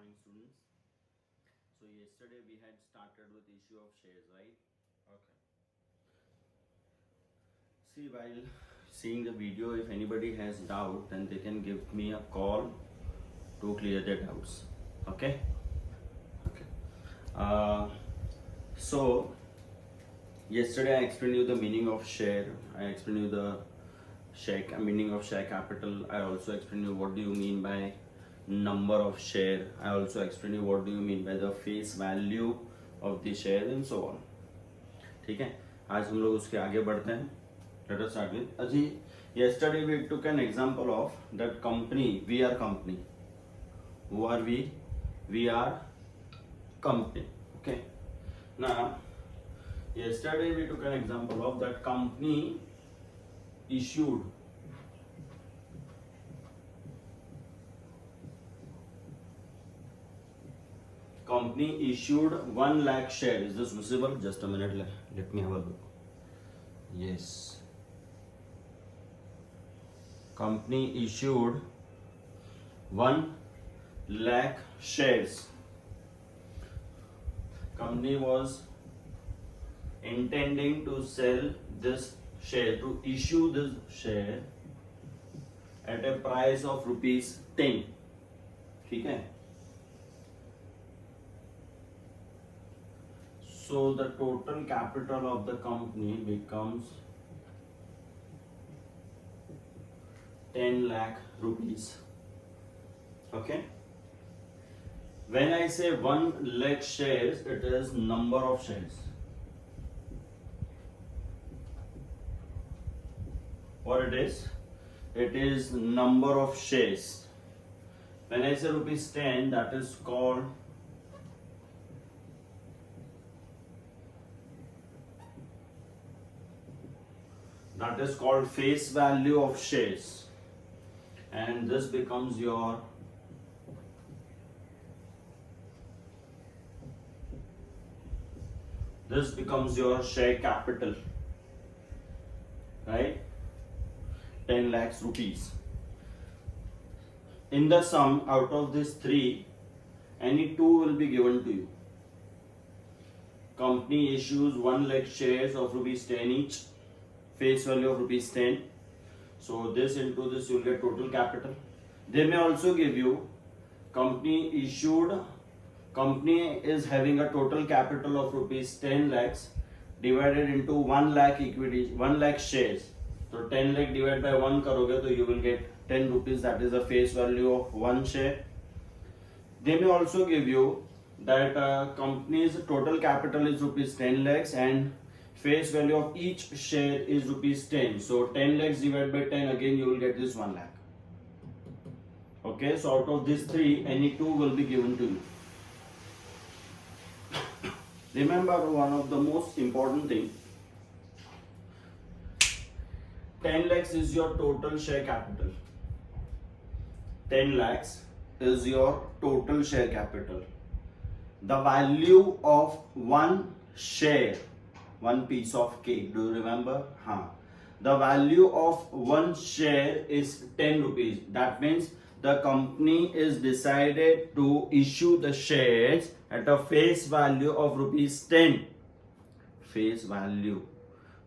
morning, students. So yesterday we had started with issue of shares, right? Okay. See, while seeing the video, if anybody has doubt, then they can give me a call to clear their doubts. Okay. Okay. So yesterday I explained you the meaning of share. I explained you the meaning of share capital. I also explained you what do you mean by number of share. I also explained you what do you mean by the face value of the share and so on. ठीक है, आज हम लोग उसके आगे बढ़ते हैं. Let us start with अजी. Yesterday we took an example of that company. We are company. Who are we? We are company. Okay. Now yesterday we took an example of that company issued company issued 1 lakh share. Is this visible? Just a minute, let me have a look. Yes, company issued 1 lakh shares. Company was intending to sell this share, to issue this share at a price of rupees 10. ठीक है. So the total capital of the company becomes 10 lakh rupees. Okay. When I say 1 lakh shares, it is number of shares. What it is? It is number of shares. When I say rupees 10, that is called face value of shares, and this becomes your share capital, right? 10 lakhs rupees. In the sum, out of these three, any two will be given to you. Company issues 1 lakh shares of rupees 10 each, face value of rupees 10. So this into this you will get total capital. They may also give you company is having a total capital of rupees 10 lakhs divided into 1 lakh equity, 1 lakh shares. So 10 lakh divided by 1 करोगे तो you will get 10 rupees, that is the face value of 1 share. They may also give you that company's total capital is rupees 10 lakhs and face value of each share is rupees 10. So 10 lakhs divided by 10, again you will get this 1 lakh. Okay, so out of these three, any two will be given to you. Remember one of the most important thing, 10 lakhs is your total share capital. 10 lakhs is your total share capital. The value of one share, one piece of cake, do you remember? The value of one share is 10 rupees. That means the company is decided to issue the shares at a face value of rupees 10. Face value.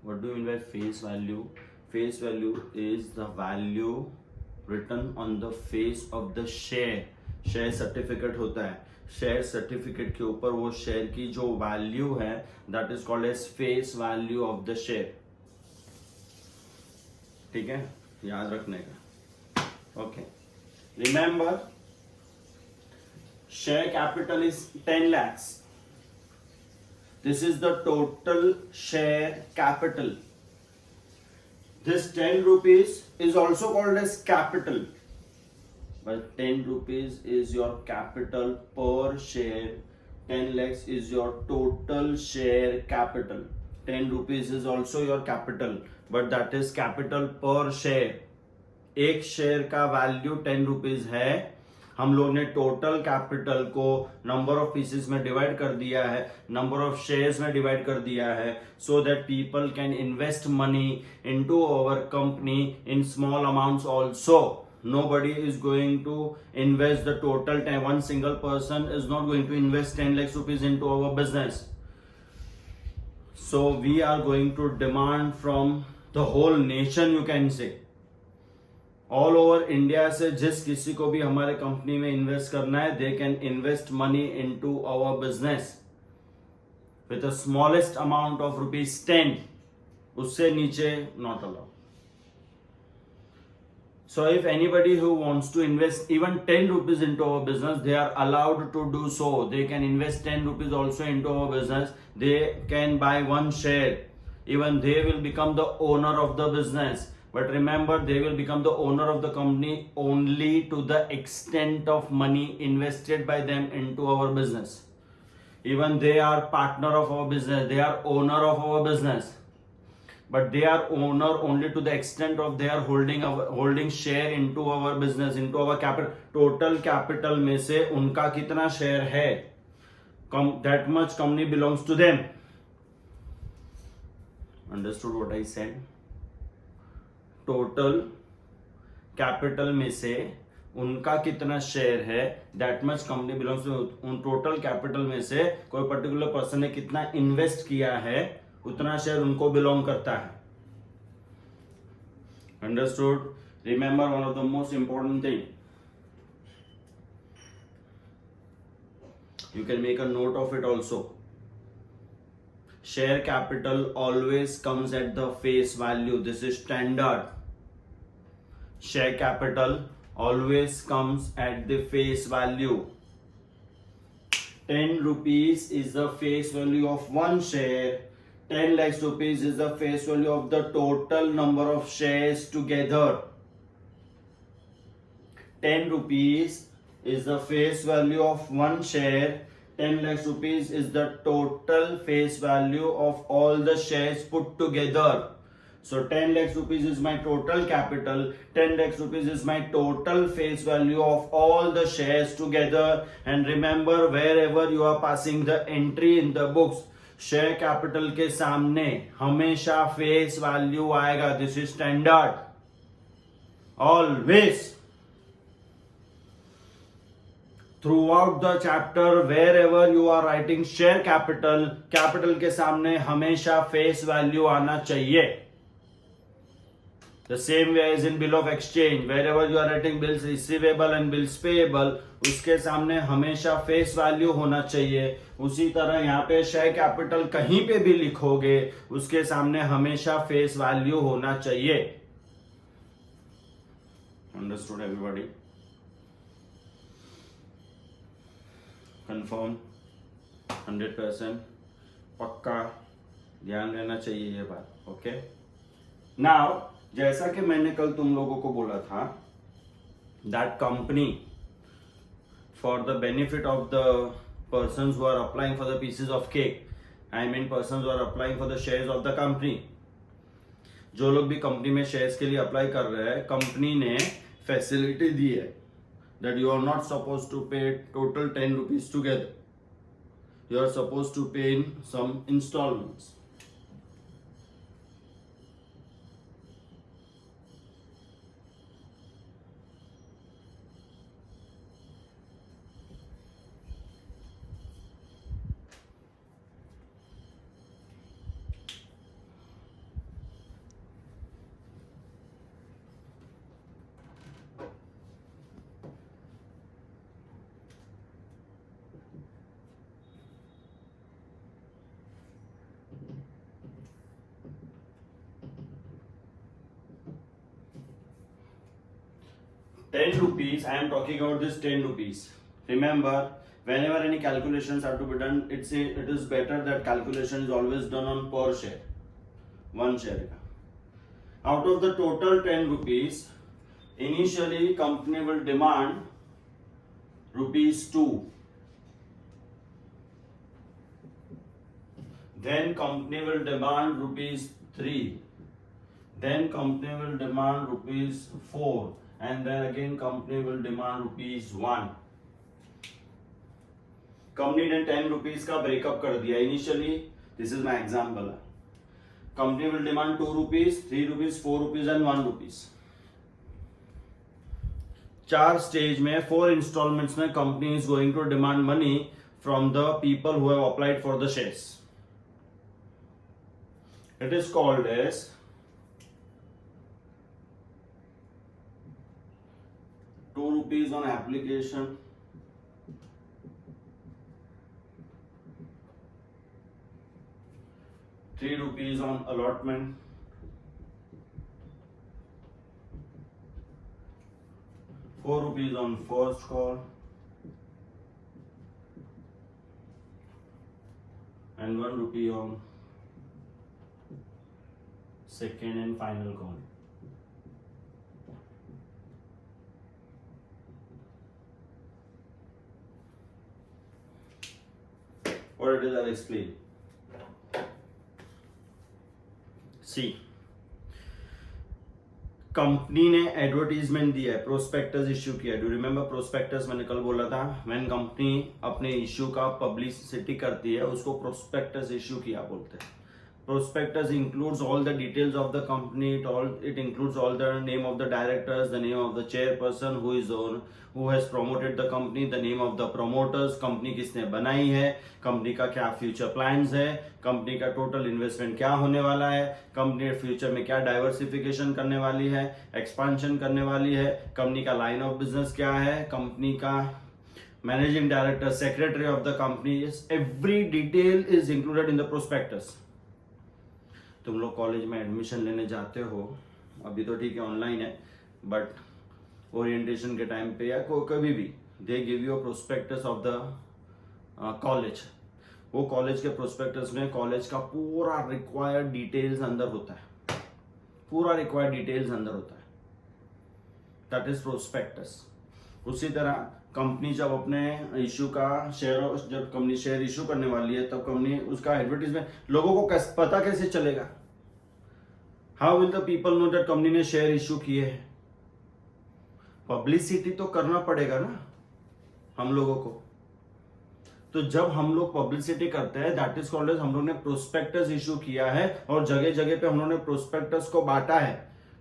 What do you mean by face value? Face value is the value written on the face of the share. Share certificate होता है, share certificate के ऊपर वो share की जो value है, that is called as face value of the share. ठीक है, याद रखने का. Okay, remember share capital is 10 lakhs. This is the total share capital. This 10 rupees is also called as capital. But 10 rupees is your capital per share. 10 lakhs is your total share capital. 10 rupees is also your capital, but that is capital per share. एक share का value 10 rupees है. हम लोग ने total capital को number of pieces में divide कर दिया है, नंबर ऑफ शेयर्स में डिवाइड कर दिया है, so that people can invest money into our company in small amounts also. nobody is going to invest the total 10. One single person is not going to invest 10 lakhs rupees into our business. So we are going to demand from the whole nation, you can say, all over India से जिस किसी को भी हमारे company में invest करना है, they can invest money into our business with the smallest amount of rupees 10. उससे नीचे not allowed. So if anybody who wants to invest even 10 rupees into our business, they are allowed to do so. They can invest 10 rupees also into our business. They can buy one share. Even they will become the owner of the business. But remember, they will become the owner of the company only to the extent of money invested by them into our business. Even they are partner of our business. They are owner of our business. But they are owner only to the extent of they are holding share into our business, into our capital. Total capital में से उनका कितना share है, that much company belongs to them. Understood what I said? Total capital में से उनका कितना share है, that much company belongs to. उन total capital में से कोई particular person ने कितना invest किया है, उतना शेयर उनको बिलोंग करता है. Understood? Remember one of the most important thing, you can make a note of it also. Share capital always comes at the face value. This is standard. Share capital always comes at the face value. 10 rupees is the face value of one share. 10 lakhs rupees is the face value of the total number of shares together. 10 rupees is the face value of one share. 10 lakhs rupees is the total face value of all the shares put together. So 10 lakhs rupees is my total capital. 10 lakhs rupees is my total face value of all the shares together. And remember, wherever you are passing the entry in the books, share capital के सामने हमेशा face value आएगा. This is standard always. Throughout the chapter, wherever you are writing share capital, capital के सामने हमेशा face value आना चाहिए. The same way as in bill of exchange, wherever you are writing bills receivable and bills payable, उसके सामने हमेशा face value होना चाहिए. उसी तरह यहाँ पे शेयर कैपिटल कहीं पे भी लिखोगे, उसके सामने हमेशा फेस वैल्यू होना चाहिए. Understood everybody? कंफर्म? 100% पक्का ध्यान रहना चाहिए ये बात. ओके. नाउ जैसा कि मैंने कल तुम लोगों को बोला था, that company for the benefit of the persons who are applying for the pieces of cake, I mean persons who are applying for the shares of the company, जो लोग भी कंपनी में शेयर्स के लिए अप्लाई कर रहे हैं, company ने फैसिलिटी दी है that you are not suppose to pay total 10 rupees together. You are suppose to pay in some installments. ₹10, I am talking about this 10 rupees. Remember, whenever any calculations have to be done, it is better that calculation is always done on per share, one share. Out of the total 10 rupees, initially company will demand ₹2. Then company will demand ₹3. Then company will demand ₹4. And then again company will demand ₹1. Company ने 10 rupees का breakup कर दिया. Initially this is my example. Company will demand 2 rupees, 3 rupees, 4 rupees and 1 rupees. 4 stage में 4 instalments में company is going to demand money from the people who have applied for the shares. It is called as ₹2 on application, ₹3 on allotment, ₹4 on first call, and ₹1 on second and final call. What it is, I'll explain. See, company ने advertisement दिया है, prospectus issue किया है. Do remember prospectus? मैंने कल बोला था, when company अपने इश्यू का पब्लिसिटी करती है उसको प्रोस्पेक्टस इश्यू किया बोलते हैं. Prospectus includes all the details of the company. It includes all the name of the directors, the name of the chairperson who has promoted the company, the name of the promoters, company किसने बनाई है, company का क्या future plans है, company का total investment क्या होने वाला है, कंपनी फ्यूचर में क्या डाइवर्सिफिकेशन करने वाली है, एक्सपांशन करने वाली है, कंपनी का लाइन ऑफ बिजनेस क्या है, कंपनी का managing director, secretary of the company, every detail is included in the prospectus. तुम लोग कॉलेज में एडमिशन लेने जाते हो, अभी तो ठीक है ऑनलाइन है, बट ओरिएंटेशन के टाइम पे या कभी भी they give you prospectus of the college. वो कॉलेज के प्रोस्पेक्टस में कॉलेज का पूरा रिक्वायर्ड डिटेल्स अंदर होता है, पूरा रिक्वायर्ड डिटेल्स अंदर होता है. That is prospectus. उसी तरह कंपनी जब अपने इश्यू का जब कंपनी शेयर इश्यू करने वाली है तब कंपनी उसका एडवर्टीजमेंट लोगों को पता कैसे चलेगा? How will the people know that company ने शेयर इश्यू किए हैं? पब्लिसिटी तो करना पड़ेगा ना हम लोगों को. तो जब हम लोग पब्लिसिटी करते हैं, दैट इज कॉल्ड एज, हम लोग ने प्रोस्पेक्टस इश्यू किया है और जगह जगह पे हम लोग ने प्रोस्पेक्टस को बांटा है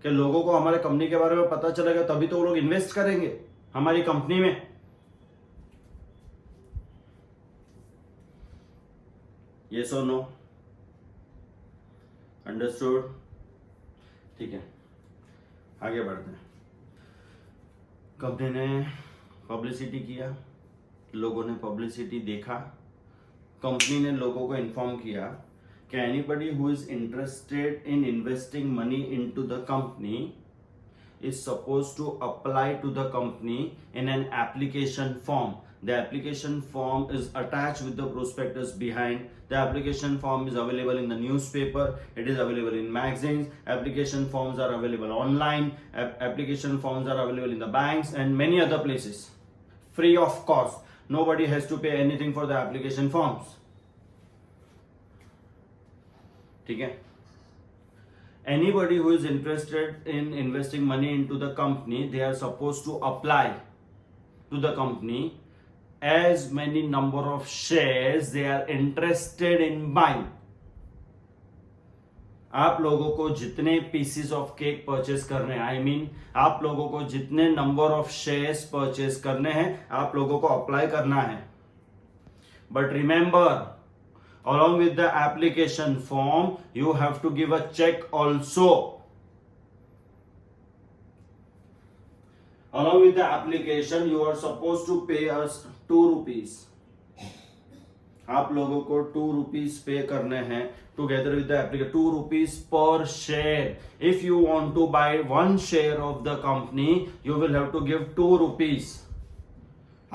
कि लोगों को हमारे कंपनी के बारे में पता चलेगा, तभी तो वो लोग इन्वेस्ट करेंगे हमारी कंपनी में. Yes or no? Understood? ठीक है, आगे बढ़ते हैं. कंपनी ने पब्लिसिटी किया, लोगों ने पब्लिसिटी देखा, कंपनी ने लोगों को इन्फॉर्म किया कि anybody who is interested in investing money into the company is supposed to apply to the company in an application form. The application form is attached with the prospectus behind. The application form is available in the newspaper. It is available in magazines. Application forms are available online. Application forms are available in the banks and many other places. Free of cost. Nobody has to pay anything for the application forms. ठीक है? Anybody who is interested in investing money into the company, they are supposed to apply to the company as many number of shares they are interested in buying. आप लोगों को जितने pieces of cake purchase करने हैं, I mean आप लोगों को जितने नंबर ऑफ शेयर्स परचेस करने हैं, आप लोगों को अप्लाई करना है. But remember, along with the application form, you have to give a check also. Along with the application, you are supposed to pay us ₹2. आप लोगों को ₹2 पे करने हैं together with the application. ₹2 per share. If you want to buy 1 share of the company, you will have to give ₹2.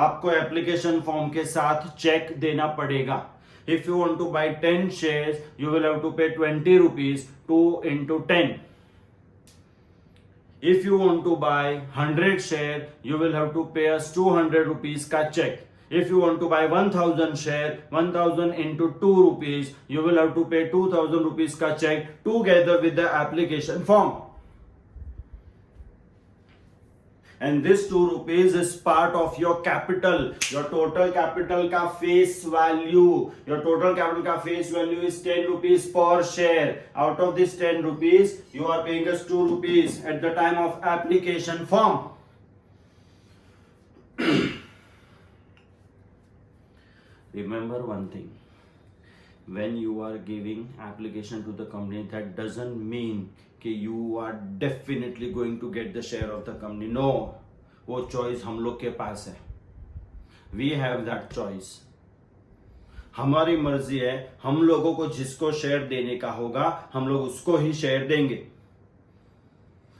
आपको application form के साथ check देना पड़ेगा. If you want to buy 10 shares, you will have to pay ₹20, 2 into 10. If you want to buy 100 shares, you will have to pay us ₹200 का check. If you want to buy 1000 shares, 1000 into ₹2, you will have to pay ₹2000 का check together with the application form. And this ₹2 is part of your capital. Your total capital का face value. Your total capital का face value is ₹10 per share. Out of this ₹10, you are paying us ₹2 at the time of application form. Remember one thing, when you are giving application to the company, that doesn't mean कि you are definitely going to get the share of the company. No, वो choice हम लोग के पास है. We have that choice. हमारी मर्जी है, हम लोगों को जिसको शेयर देने का होगा हम लोग उसको ही शेयर देंगे.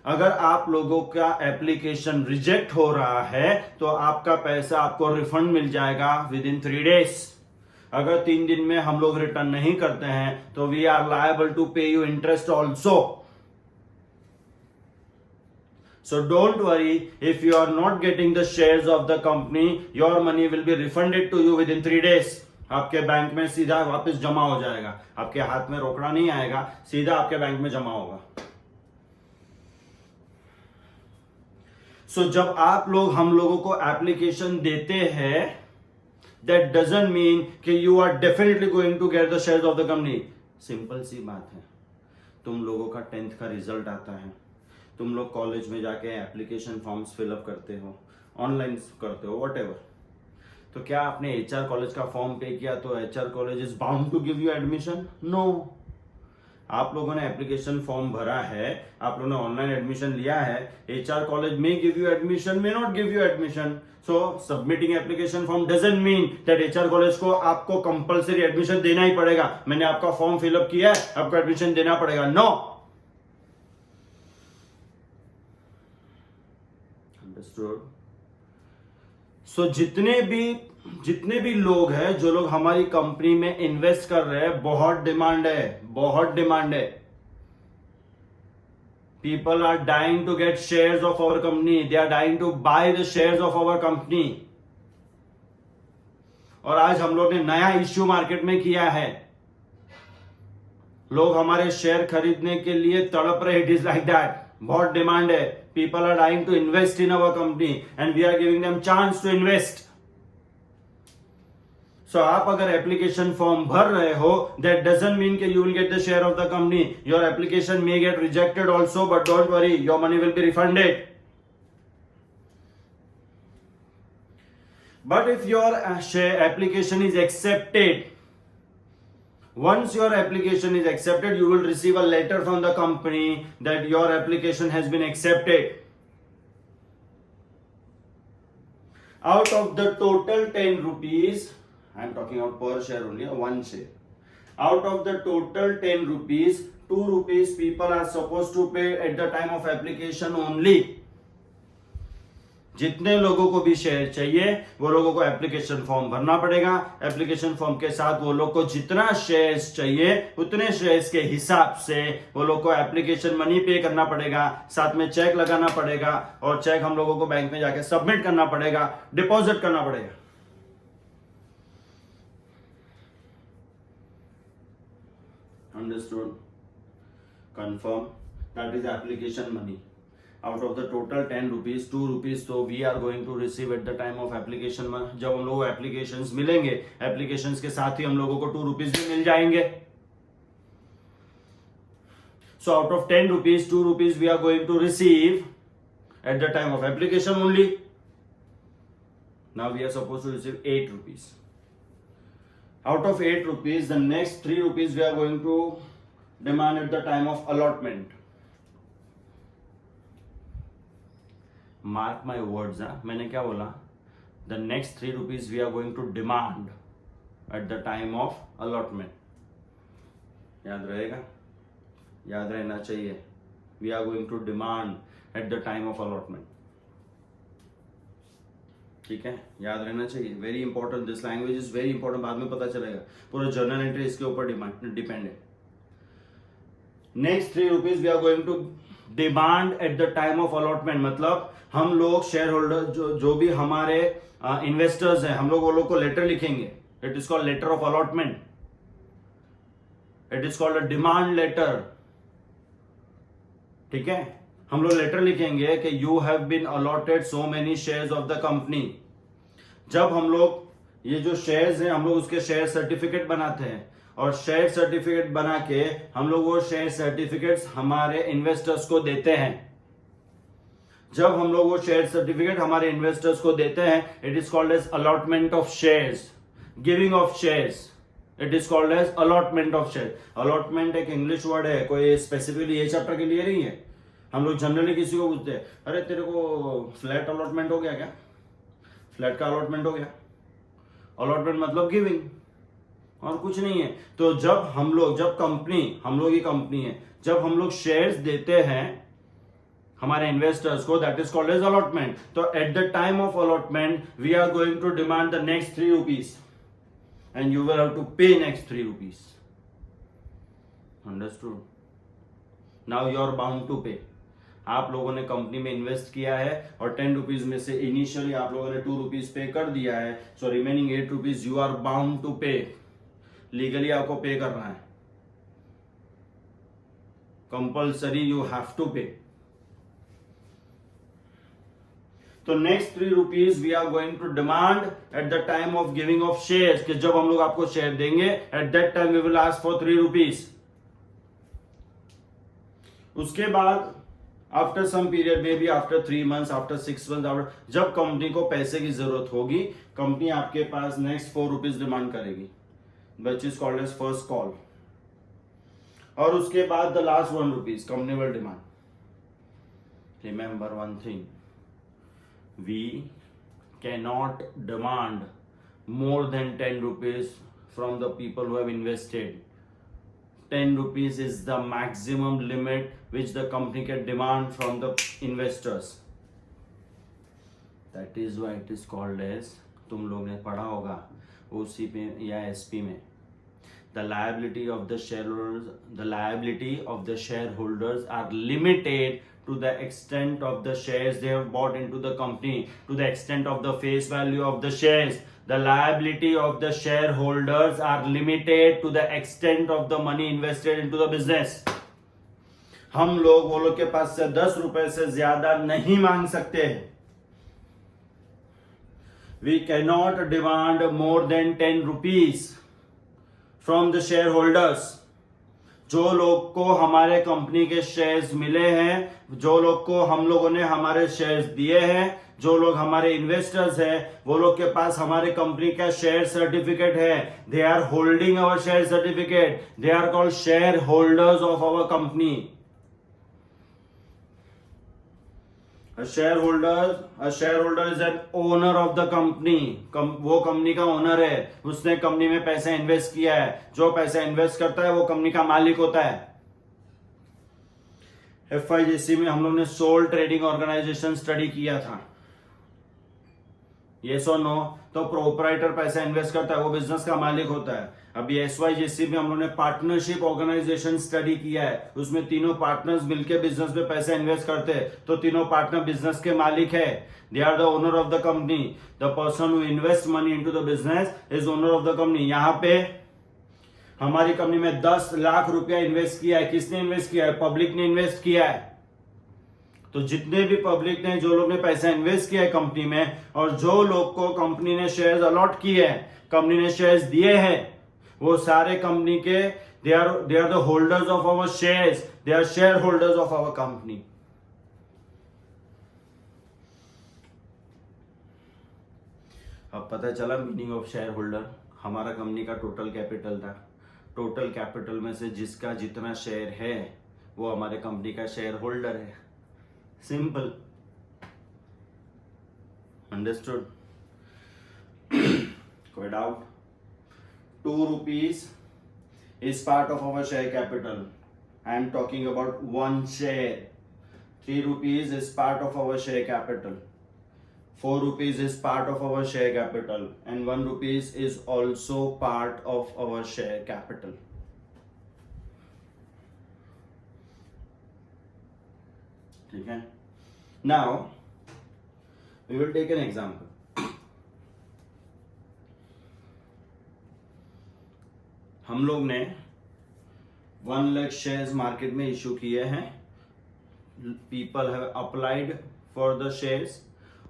अगर आप लोगों का एप्लीकेशन रिजेक्ट हो रहा है तो आपका पैसा आपको रिफंड मिल जाएगा विद इन 3 days. अगर 3 दिन में हम लोग रिटर्न नहीं करते हैं तो वी आर लायबल टू पे you interest also. So don't worry, if you are not getting the shares of the company, your money will be refunded to you within 3 days. आपके बैंक में सीधा वापस जमा हो जाएगा. आपके हाथ में रोकड़ा नहीं आएगा, सीधा आपके बैंक में जमा होगा. So जब आप लोग हम लोगों को एप्लीकेशन देते हैं, that doesn't mean कि you are definitely going to get the shares of the company. Simple सी बात है. तुम लोगों का 10th का रिजल्ट आता है, तुम लोग कॉलेज में जाके एप्लीकेशन फॉर्म्स फिलअप करते हो, ऑनलाइन करते हो, व्हाटएवर. तो क्या आपने एचआर कॉलेज का फॉर्म पे किया तो HR college is bound to give you admission? No. आप लोगों ने एप्लीकेशन फॉर्म भरा है, आप लोगों ने ऑनलाइन एडमिशन लिया है, HR college may give you admission, may not give you admission. So submitting application form doesn't mean that HR college को आपको कंपलसरी एडमिशन देना ही पड़ेगा. मैंने आपका फॉर्म फिलअप किया है, आपको एडमिशन देना पड़ेगा. नो. अंडरस्टूड? सो जितने भी लोग हैं, जो लोग हमारी कंपनी में इन्वेस्ट कर रहे हैं, बहुत डिमांड है, बहुत डिमांड है. People are dying to get shares of our company, they are dying to buy the shares of our company. और आज हम लोग ने नया इश्यू मार्केट में किया है. लोग हमारे शेयर खरीदने के लिए तड़प रहे. It is like that. बहुत डिमांड है. People are dying to invest in our company and we are giving them chance to invest. So आप अगर एप्लीकेशन फॉर्म भर रहे हो, दैट डजंट मीन कि you will get the share of the company. Your application may get rejected also, but don't worry, your money will be refunded. But if your application is accepted, once your application is accepted, you will receive a letter from the company that your application has been accepted. Out of the total 10 rupees, I am talking about per share only, one share. Out of the total 10 rupees, 2 rupees people are supposed to pay at the time of application only. जितने लोगों को भी share चाहिए वो लोगों को application form भरना पड़ेगा. एप्लीकेशन फॉर्म के साथ वो लोग को जितना शेयर्स चाहिए उतने शेयर्स के हिसाब से वो लोग को एप्लीकेशन मनी पे करना पड़ेगा. साथ में चेक लगाना पड़ेगा और चेक हम लोगों को बैंक में जाके सबमिट करना पड़ेगा, डिपॉजिट करना पड़ेगा. Understood? Confirm? That is application money. Out of the total 10 rupees, 2 rupees so we are going to receive at the time of application. जब हम लोगों को एप्लीकेशंस मिलेंगे, एप्लीकेशंस के साथ ही हम लोगों को 2 rupees भी मिल जाएंगे. So out of 10 rupees, 2 rupees we are going to receive at the time of application only. Now we are supposed to receive 8 rupees. Out of 8 rupees, the next 3 rupees we are going to demand at the time of allotment. Mark my words. मैंने क्या बोला? The next 3 rupees we are going to demand at the time of allotment. याद रहेगा? याद रहना चाहिए. We are going to demand at the time of allotment. ठीक है, याद रहना चाहिए. Very important. This language is very important. बाद में पता चलेगा. पूरा जर्नल एंट्री इसके ऊपर डिपेंड है. Next 3 rupees we are going to demand at the time of allotment. मतलब हम लोग शेयर होल्डर जो भी हमारे इन्वेस्टर्स हैं, हम लोग वो लोग को लेटर लिखेंगे. It is called letter of allotment. It is called a demand letter. ठीक है, हम लोग लेटर लिखेंगे कि you have been allotted so many shares of the company. जब हम लोग ये जो शेयर्स हैं, हम लोग उसके शेयर सर्टिफिकेट बनाते हैं और शेयर सर्टिफिकेट बना के हम लोग वो शेयर सर्टिफिकेट्स हमारे इन्वेस्टर्स को देते हैं. जब हम लोग वो शेयर सर्टिफिकेट हमारे इन्वेस्टर्स को देते हैं, it is called as allotment of shares. Giving of shares, it is called as allotment of share. Allotment एक इंग्लिश वर्ड है, कोई स्पेसिफिकली ये चैप्टर के लिए नहीं है। हम लोग जनरली किसी को पूछते हैं, अरे तेरे को फ्लैट अलॉटमेंट हो गया क्या, फ्लैट का अलॉटमेंट हो गया। अलॉटमेंट मतलब गिविंग और कुछ नहीं है। तो जब कंपनी, हम लोग ही कंपनी है, जब हम लोग शेयर्स देते हैं हमारे इन्वेस्टर्स को, that is called as allotment. तो at the time of allotment we are going to demand the next 3 rupees and you will have to pay next 3 rupees. Understood? Now you are bound to pay. आप लोगों ने company में invest किया है और 10 rupees में से initially आप लोगों ने 2 rupees पे कर दिया है, so remaining 8 rupees you are bound to pay. Legally आपको पे करना है, compulsory, you have to pay. तो next 3 rupees we are going to demand at the time of giving of shares, कि जब हम लोग आपको शेयर देंगे at that time we will ask for 3 rupees। उसके बाद after some period, maybe after 3 months, after 6 months, after, जब company को पैसे की जरूरत होगी, कंपनी आपके पास नेक्स्ट 4 rupees डिमांड करेगी, which is called as first call. और उसके बाद the last 1 rupees company will demand. Remember one thing, we cannot demand more than 10 rupees from the people who have invested. 10 rupees is the maximum limit which the company can demand from the investors. That is why it is called as, तुम लोग ने पढ़ा होगा OC पे या SP में, the liability of the shareholders are limited to the extent of the shares they have bought into the company, to the extent of the face value of the shares. The liability of the shareholders are limited to the extent of the money invested into the business. हम लोग वो लोग के पास से 10 रुपए से ज्यादा नहीं मांग सकते हैं। We cannot demand more than 10 rupees from the shareholders. जो लोग को हमारे कंपनी के शेयर्स मिले हैं, जो लोग को हम लोगों ने हमारे शेयर्स दिए हैं, जो लोग हमारे इन्वेस्टर्स हैं, वो लोग के पास हमारे कंपनी का शेयर सर्टिफिकेट है, they are holding our share certificate, they are called shareholders of our company. A shareholder is an owner of the company. वो कंपनी का ओनर है, उसने कंपनी में पैसा इन्वेस्ट किया है, जो पैसा इन्वेस्ट करता है वो कंपनी का मालिक होता है। FIGC में हम लोग ने सोल ट्रेडिंग ऑर्गेनाइजेशन स्टडी किया था, यस और नो? तो प्रोपराइटर पैसा इन्वेस्ट करता है, वो बिजनेस का मालिक होता है। अभी SYGC में हम लोग ने पार्टनरशिप ऑर्गेनाइजेशन स्टडी किया है, उसमें तीनों पार्टनर्स मिलकर बिजनेस में पैसा इन्वेस्ट करते हैं, तो तीनों पार्टनर बिजनेस के मालिक है, they are the owner of the company. The person who invest money into the business is owner of the company. यहाँ पे हमारी कंपनी में 10 लाख रुपया इन्वेस्ट किया है, किसने इन्वेस्ट किया है? पब्लिक ने इन्वेस्ट किया है। तो जितने भी पब्लिक ने, जो लोग ने पैसा इन्वेस्ट किया है कंपनी में, और जो लोग को कंपनी ने शेयर्स अलॉट किए हैं, कंपनी ने शेयर्स दिए हैं, वो सारे कंपनी के they are the holders of our shares, they are shareholders of our company. अब पता चला मीनिंग ऑफ शेयर होल्डर। हमारा कंपनी का टोटल कैपिटल था, टोटल कैपिटल में से जिसका जितना शेयर है वो हमारे कंपनी का शेयर होल्डर है। Simple, understood? कोई doubt? 2 rupees is part of our share capital. I am talking about one share. 3 rupees is part of our share capital. 4 rupees is part of our share capital, and 1 rupees is also part of our share capital. ठीक है? Now we will take an example. हम लोग ने 1 lakh shares market में issue किए हैं, people have applied for the shares,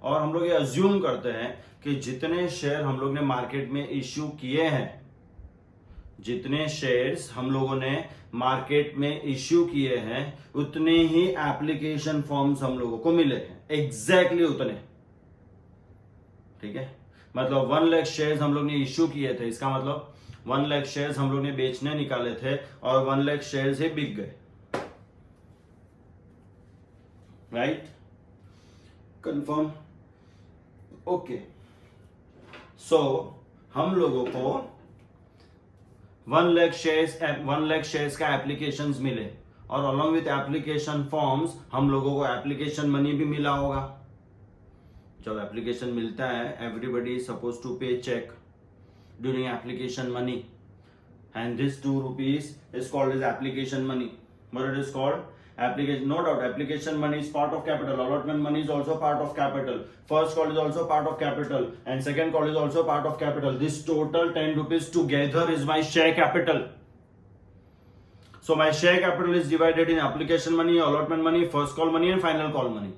और हम लोग ये अज्यूम करते हैं कि जितने शेयर हम लोग ने मार्केट में इशू किए हैं, जितने शेयर्स हम लोगों ने मार्केट में इश्यू किए हैं, उतने ही एप्लीकेशन फॉर्म्स हम लोगों को मिले हैं, एग्जैक्टली उतने। ठीक है? मतलब 1 लाख शेयर्स हम लोग ने इश्यू किए थे, इसका मतलब 1 लाख शेयर्स हम लोग ने बेचने निकाले थे और 1 लाख शेयर्स ही बिक गए, राइट? कंफर्म? ओके, सो हम लोगों को 1 लाख शेयर्स का एप्लीकेशंस मिले और अलॉन्ग विथ एप्लीकेशन फॉर्म्स हम लोगों को एप्लीकेशन मनी भी मिला होगा। जब एप्लीकेशन मिलता है, everybody is suppose to pay cheque during application money, and this 2 rupees is called as application money. What it is called? Application. No doubt, application money is part of capital. Allotment money is also part of capital. First call is also part of capital, and second call is also part of capital. This total 10 rupees together is my share capital. So my share capital is divided in application money, allotment money, first call money, and final call money.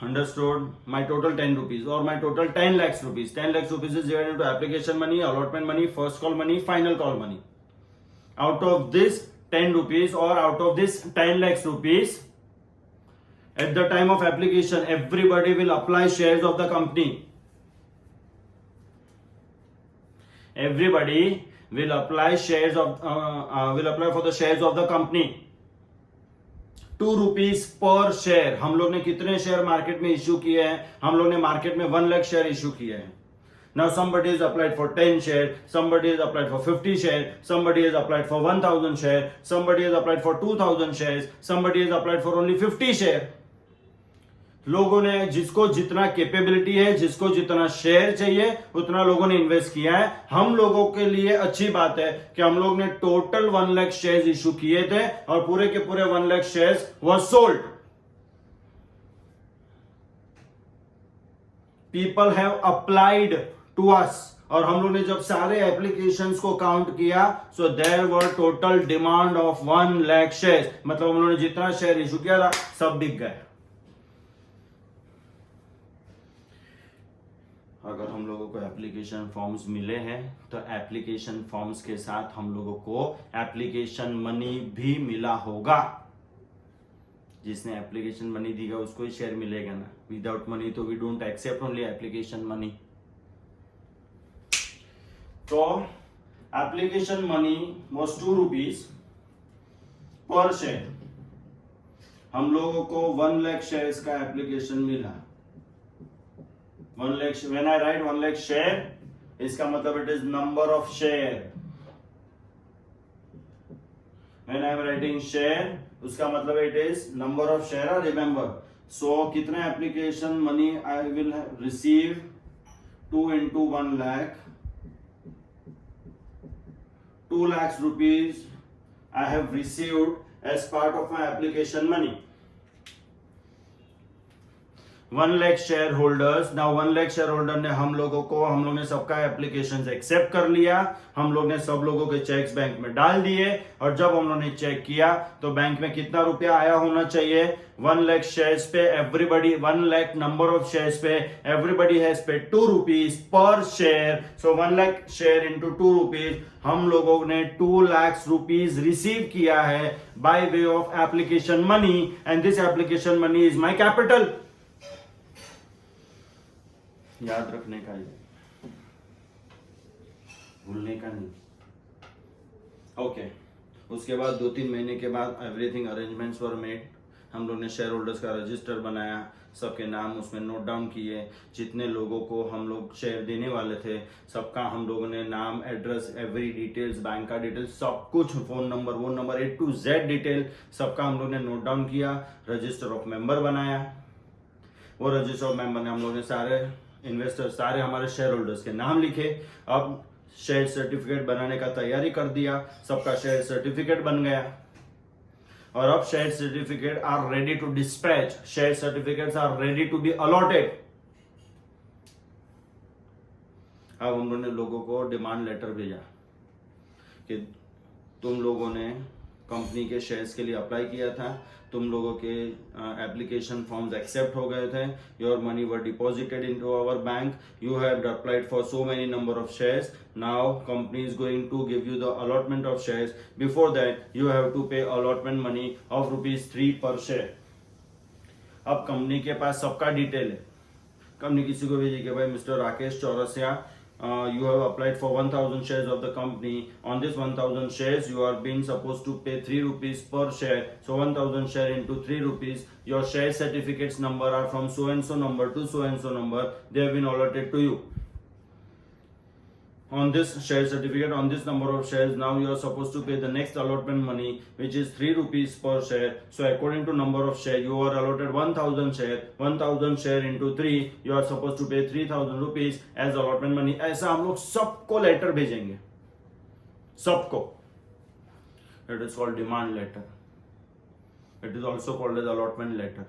Understood? My total 10 rupees or my total 10 lakhs rupees. 10 lakhs rupees is divided into application money, allotment money, first call money, final call money. Out of this 10 rupees or out of this 10 lakhs rupees, at the time of application, everybody will apply shares of the company. Everybody will apply for the shares of the company. 2 rupees per share. हम लोग ने कितने share market में issue किए हैं? हम लोग ने मार्केट में 1 लाख शेयर इश्यू किए हैं। Now somebody is applied for 10 share, somebody is applied for 50 share, somebody is applied for 1000 share, somebody is applied for 2000 shares, somebody is applied for only 50 share. लोगों ने जिसको जितना कैपेबिलिटी है, जिसको जितना शेयर चाहिए, उतना लोगों ने इन्वेस्ट किया है। हम लोगों के लिए अच्छी बात है कि हम लोग ने टोटल 1 लाख शेयर्स इशू किए थे और पूरे के पूरे 1 lakh shares were sold. People have applied to us, और हम लोग ने जब सारे एप्लीकेशंस को काउंट किया, so there were total demand of 1 lakh shares. मतलब हम लोगों ने जितना शेयर इशू किया था सब बिक गए। अगर हम लोगों को एप्लीकेशन फॉर्म्स मिले हैं तो एप्लीकेशन फॉर्म्स के साथ हम लोगों को एप्लीकेशन मनी भी मिला होगा। जिसने एप्लीकेशन मनी दिया उसको ही शेयर मिलेगा ना। विदाउट मनी तो we don't accept only application money. तो application money was 2 rupees per share. हम लोगों को 1 लाख शेयर्स का एप्लीकेशन मिला। 1 lakh, when I write 1 lakh share, इसका मतलब it is number of share. When I am writing share, उसका मतलब it is number of share. Remember, so कितने application money I will receive? 2 into 1 lakh, 2 lakhs rupees I have received as part of my application money. 1 lakh share holders. Now 1 lakh share holder ने हम लोग ने सबका application accept कर लिया। हम लोग ने सब लोगों के चेक्स बैंक में डाल दिए और जब हम लोगों ने चेक किया तो बैंक में कितना रुपया आया होना चाहिए? 1 लाख शेयर्स पे everybody, 1 lakh number of shares पे everybody has paid 2 rupees per share. So 1 lakh share into 2 rupees, हम लोगों ने 2 lakhs rupees रिसीव किया है by way of application money, and this application money is my capital. याद रखने का, भूलने का नहीं। ओके, उसके बाद 2-3 महीने के बाद एवरीथिंग अरेंजमेंट्स वर मेड। हम लोग ने शेयर होल्डर्स का रजिस्टर बनाया, सबके नाम उसमें नोट डाउन किए। जितने लोगों को हम लोग शेयर देने वाले थे सबका हम लोगों ने नाम, एड्रेस, एवरी डिटेल्स, बैंक का डिटेल्स, सब कुछ, फोन नंबर, वो number, A to Z detail सबका हम लोग ने नोट डाउन किया। रजिस्टर ऑफ मेंबर बनाया। वो रजिस्टर ऑफ मेंबर ने हम लोग ने सारे इन्वेस्टर, सारे हमारे शेयर होल्डर्स के नाम लिखे। अब शेयर सर्टिफिकेट बनाने का तैयारी कर दिया, सबका शेयर सर्टिफिकेट बन गया और अब share certificate are ready to dispatch, share certificates are ready to be allotted. अब हम लोगों ने लोगों को डिमांड लेटर भेजा कि तुम लोगों ने कंपनी के शेयर्स के लिए अप्लाई किया था, तुम लोगों के एप्लीकेशन फॉर्म्स एक्सेप्ट हो गए थे, your money were deposited into our bank, you have applied for so many number of shares, now company is going to give you the allotment of shares, before that you have to pay allotment money of ₹3 per share. अब company के पास सबका detail है, company किसी को भेजी कि भाई mister Rakesh Chaurasia, you have applied for 1000 shares of the company. On this 1000 shares you are being supposed to pay 3 rupees per share. So 1000 share into 3 rupees, your share certificates number are from so and so number to so and so number, they have been allotted to you. On this share certificate, on this number of shares, now you are supposed to pay the next allotment money, which is 3 rupees per share. So according to number of share, you are allotted 1000 share. 1000 share into 3, you are supposed to pay 3000 rupees as allotment money. ऐसा हम लोग सबको letter भेजेंगे, सबको. It is called demand letter. It is also called as allotment letter.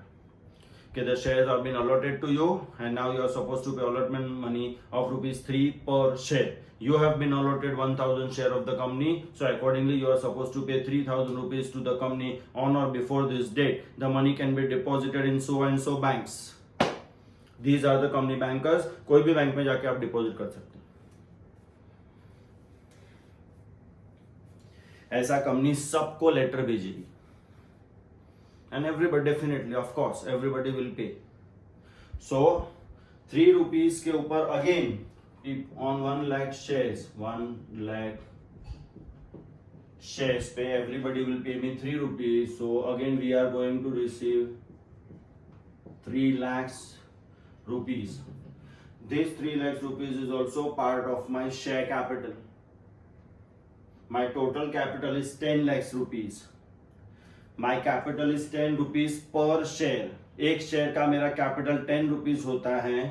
Okay, the shares have been allotted to you and now you are supposed to pay allotment money of rupees 3 per share. You have been allotted 1000 share of the company, so accordingly you are supposed to pay 3000 rupees to the company on or before this date. The money can be deposited in so and so banks. These are the company bankers. कोई भी bank में जाके आप deposit कर सकते हैं. ऐसा company सबको लेटर भेजेगी. And everybody, definitely, of course, everybody will pay. So 3 rupees के ऊपर again, if on 1 lakh shares, 1 lakh shares pay, everybody will pay me 3 rupees. So again we are going to receive 3 lakhs rupees. This 3 lakhs rupees is also part of my share capital. My total capital is 10 lakhs rupees. My capital is 10 rupees per share. एक share का मेरा capital 10 rupees होता है.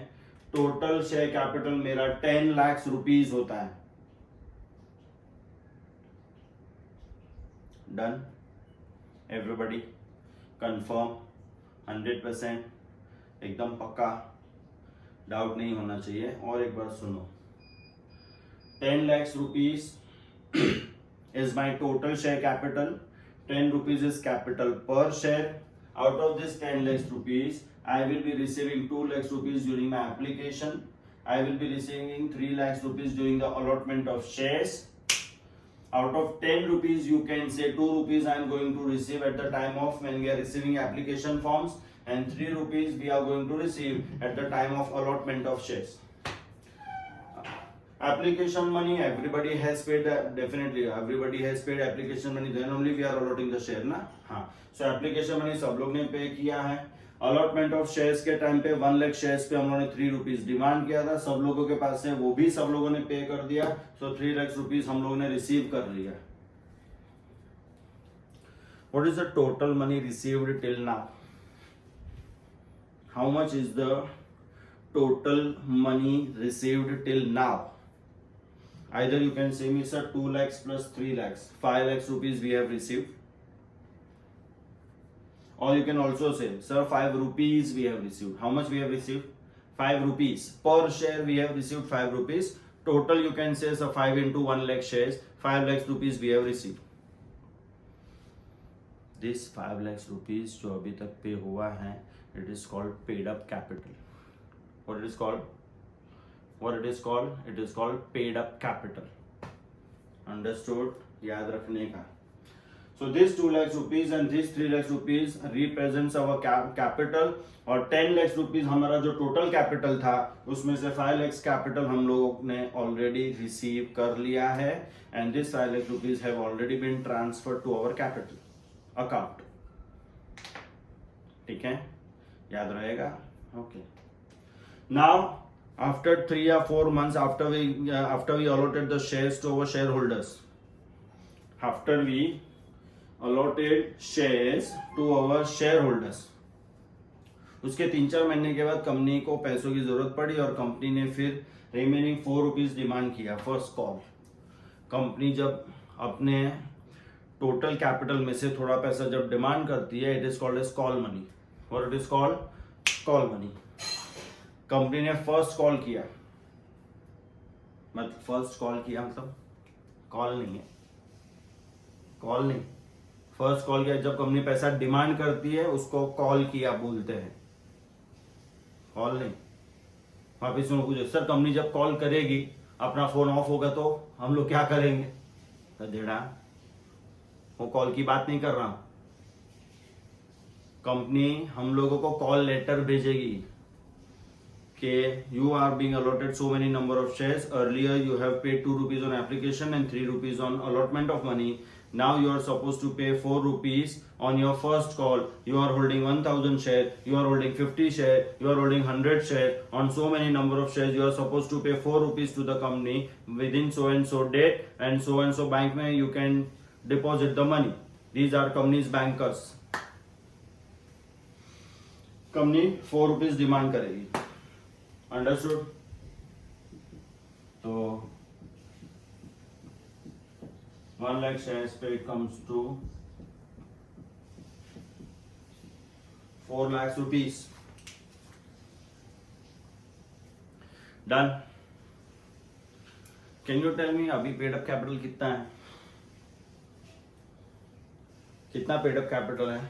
Total share capital मेरा 10 lakh rupees होता है. Done? Everybody confirm? 100%? एकदम पक्का? डाउट नहीं होना चाहिए. और एक बार सुनो. 10 lakhs rupees is my total share capital. 10 rupees is capital per share. Out of this 10 lakhs rupees, I will be receiving 2 lakhs rupees during my application. I will be receiving 3 lakhs rupees during the allotment of shares. Out of 10 rupees, you can say 2 rupees I am going to receive at the time of when we are receiving application forms, and 3 rupees we are going to receive at the time of allotment of shares. Application money, everybody has paid. Definitely everybody has paid application money, then only we are allotting the share ना. हाँ, so application money सब लोग ने पे किया है. Allotment of shares के time पे 1 लाख शेयर्स पे हम लोगों ने 3 रुपीज डिमांड किया था. सब लोगों के पास है, वो भी सब लोगों ने पे कर दिया. सो 3 लाख रुपीज हम लोगों ने रिसीव कर लिया. What is the total money received till now? How much is the total money received till now? Either you can say me, sir, 2 lakhs plus 3 lakhs, 5 lakhs rupees we have received. Or you can also say, sir, 5 rupees we have received. How much we have received? 5 rupees. Per share we have received 5 rupees. Total you can say, sir, 5 into 1 lakh shares, 5 lakhs rupees we have received. This 5 lakhs rupees जो अभी तक पे हुआ है, it is called paid up capital. What it is called? What it is called? It is called paid up capital. Understood? याद रखने का. So this 2 lakhs rupees and this 3 lakhs rupees represents our capital, और 10 lakhs rupees हमारा जो total capital था, उसमें से 5 lakhs capital हम लोगों ने already receive कर लिया है, and this 5 lakhs rupees have already been transferred to our capital account. ठीक है? याद रहेगा? Okay. Now after 3 or 4 months after we allotted the shares to our shareholders, after we allotted shares to our shareholders, उसके 3-4 महीने के बाद company को पैसों की जरूरत पड़ी और कंपनी ने फिर रिमेनिंग 4 रुपीज डिमांड किया. First call. कंपनी जब अपने टोटल कैपिटल में से थोड़ा पैसा जब डिमांड करती है, it is called as call money. और it is called call money. Company ने फर्स्ट कॉल किया, मतलब फर्स्ट कॉल किया मतलब कॉल नहीं है, कॉल नहीं, फर्स्ट कॉल किया. जब कंपनी पैसा डिमांड करती है उसको कॉल किया बोलते हैं, कॉल नहीं. वापिस सुनो, पूछो सर कंपनी जब कॉल करेगी अपना फोन ऑफ होगा तो हम लोग क्या करेंगे? गधेड़ा, वो कॉल की बात नहीं कर रहा हूं. कंपनी हम लोगों को कॉल लेटर भेजेगी Okay, you are being allotted so many number of shares. Earlier you have paid 2 rupees on application and 3 rupees on allotment of money. Now you are supposed to pay 4 rupees on your first call. You are holding 1000 share, you are holding 50 share, you are holding 100 share. On so many number of shares you are supposed to pay 4 rupees to the company within so and so date, and so bank mein you can deposit the money. These are company's bankers. Company 4 rupees demand करेगी. Understood. तो 1 lakh shares पे it comes to 4 lakh rupees. Done. Can you tell me अभी paid up capital कितना है? कितना paid up capital है?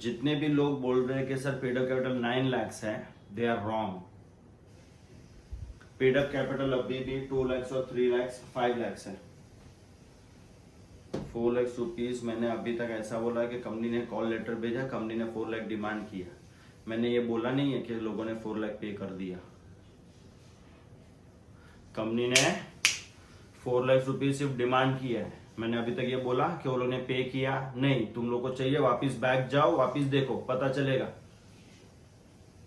जितने भी लोग बोल रहे हैं कि sir paid up capital 9 lakhs है, they are wrong. Paid up capital अभी भी 2 lakhs और 3 lakhs 5 lakhs है. 4 lakhs रुपीज मैंने अभी तक ऐसा बोला कि कंपनी ने कॉल लेटर भेजा, कंपनी ने 4 लाख डिमांड किया. मैंने ये बोला नहीं है कि लोगों ने 4 लाख पे कर दिया. कंपनी ने 4 लाख रुपीज सिर्फ डिमांड किया है. मैंने अभी तक ये बोला कि वो लोग ने पे किया नहीं. तुम लोग को चाहिए वापिस बैक जाओ, वापिस देखो, पता चलेगा.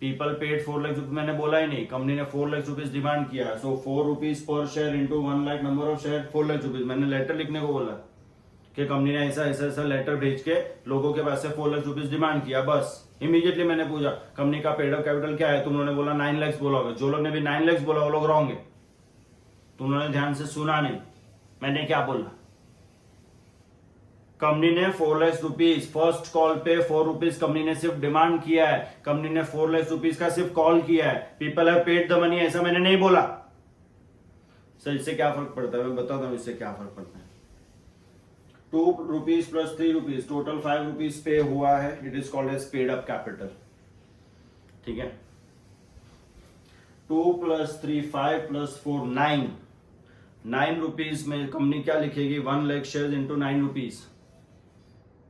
People paid 4 lakh rupees. मैंने बोला ही नहीं. कंपनी ने 4 लाख रुपीज डिमांड किया. सो 4 rupees per share into 1 lakh number of share 4 lakh rupees. मैंने लेटर लिखने को बोला कि कंपनी ने ऐसा ऐसा ऐसा लेटर भेज के लोगों के पास से 4 लाख रुपीज डिमांड किया. बस इमीडिएटली मैंने पूछा कंपनी का पेड अप कैपिटल क्या है? तुम लोगों ने बोला 9 lakhs बोला होगा. जो लोग ने भी 9 lakhs बोला वो लोग रॉन्ग है. तुम लोगों ने ध्यान से सुना नहीं. मैंने क्या बोला? कंपनी ने 4 लाख रुपीज फर्स्ट कॉल पे 4 रुपीज कंपनी ने सिर्फ डिमांड किया है. कंपनी ने 4 लाख रुपीज का सिर्फ कॉल किया है. People have paid the money, ऐसा मैंने नहीं बोला. सर इससे क्या फर्क पड़ता है? मैं बताता हूं इससे क्या फर्क पड़ता है. 2 rupees plus 3 rupees total 5 rupees pay हुआ है. It is called as paid up capital. ठीक है. 2 + 3 5 + 4 9. 9 रुपीज में कंपनी क्या लिखेगी? 1 lakh share into 9 rupees.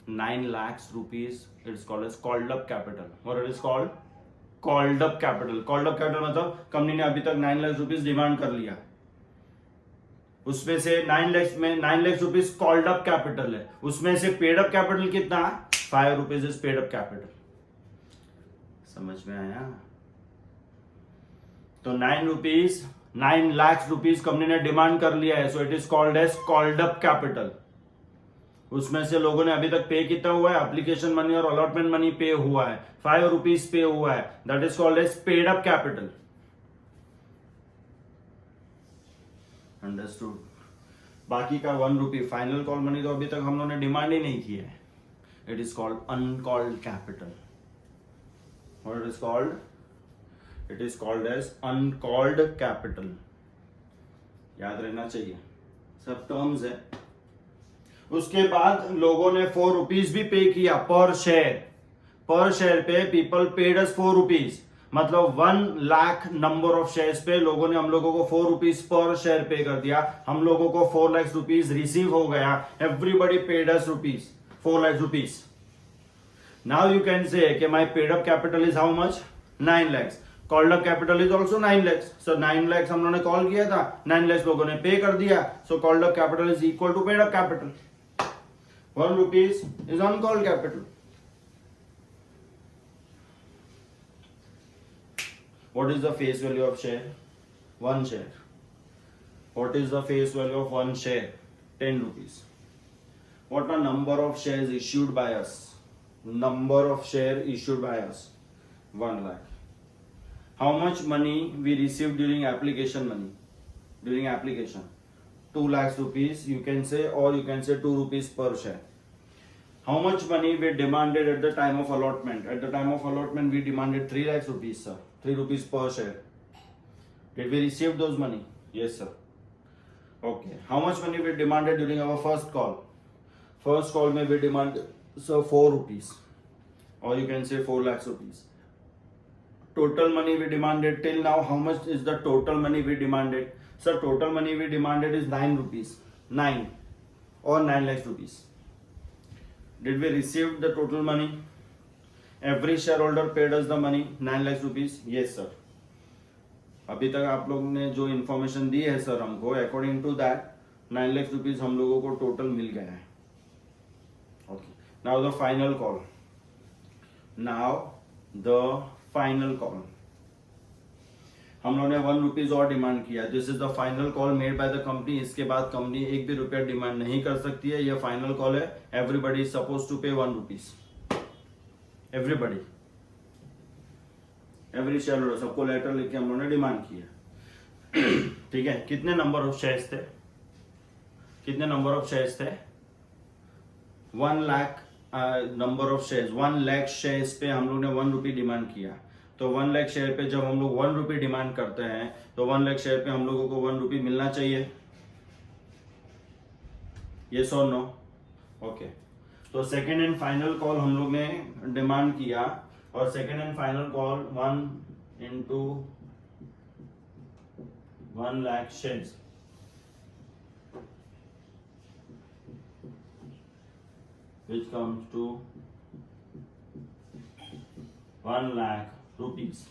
9 lakhs rupees. It is called as called up capital. What it is called? Called up capital. Called up capital मतलब company ने अभी तक 9 lakh rupees demand कर लिया. उसमें से 9 lakhs में 9 lakh rupees called up capital है. उसमें से पेड अप कैपिटल कितना? 5 rupees is paid up capital. समझ में आया? तो 9 लाख रुपीज कंपनी ने डिमांड कर लिया है. So it is called as called up capital. उसमें से लोगों ने अभी तक पे कितना हुआ है? एप्लीकेशन मनी और अलॉटमेंट मनी पे हुआ है. 5 रुपीज पे हुआ है. That is called as paid up capital. Understood. बाकी का 1 रुपी फाइनल कॉल मनी तो अभी तक हम लोगों ने डिमांड ही नहीं की है. It is called uncalled capital. What it is called? It is called as uncalled capital. याद रहना चाहिए, सब टर्म्स है. उसके बाद लोगों ने 4 रुपीज भी पे किया पर शेयर. पर शेयर पे पीपल पेड अस 4 रुपीज. मतलब 1 लाख नंबर ऑफ शेयर्स पे लोगों ने हम लोगों को 4 रुपीज पर शेयर पे कर दिया. हम लोगों को 4 लाख रुपीज रिसीव हो गया. Everybody paid us rupees 4 lakh rupees. Now you can say कि my paid up capital is how much? 9 lakhs. Called up capital is also 9 lakhs. So 9 lakhs हम लोगों ने कॉल किया था, 9 lakhs लोगों ने पे कर दिया. So called up capital is equal to paid up capital. 1 rupees is uncalled capital. What is the face value of share? 1 share. What is the face value of 1 share? 10 rupees. What are number of shares issued by us? Number of share issued by us 1 lakh. How much money we received during application money? During application 2 lakhs rupees you can say, or you can say 2 rupees per share. How much money we demanded at the time of allotment? At the time of allotment we demanded 3 lakhs rupees, sir. 3 rupees per share. Did we receive those money? Yes, sir. Okay. How much money we demanded during our first call? First call may we demanded, sir, 4 rupees, or you can say 4 lakhs rupees. Total money we demanded till now. How much is the total money we demanded? Sir, total money we demanded is 9 rupees. 9 or 9 lakhs rupees. Did we receive the total money? Every share holder paid us the money 9 lakh rupees. Yes sir, अभी तक आप लोग ने जो information दी है sir हमको, according to that 9 lakh rupees हम लोगों को टोटल मिल गया है। Okay, now the final call. Now the final call, हम लोगों ने 1 रुपीज और डिमांड किया। This is the final call made by the company. इसके बाद कंपनी एक भी रुपया डिमांड नहीं कर सकती है। यह फाइनल कॉल है। एवरीबडी इज सपोज टू पे 1 rupees. Everybody, every share holder, सबको लेटर लिख हम लोगों ने डिमांड किया। ठीक है, कितने नंबर ऑफ शेयर्स थे? कितने नंबर ऑफ शेयर्स थे? 1 lakh number of shares, 1 lakh shares पे हम लोग ने 1 रुपी डिमांड किया। तो 1 लाख शेयर पे जब हम लोग 1 रुपी डिमांड करते हैं तो 1 लाख शेयर पे हम लोगों को 1 रुपी मिलना चाहिए। यस और नो? ओके, तो सेकेंड एंड फाइनल कॉल हम लोग ने डिमांड किया और second and final call 1 into 1 lakh shares, which comes to 1 lakh rupees.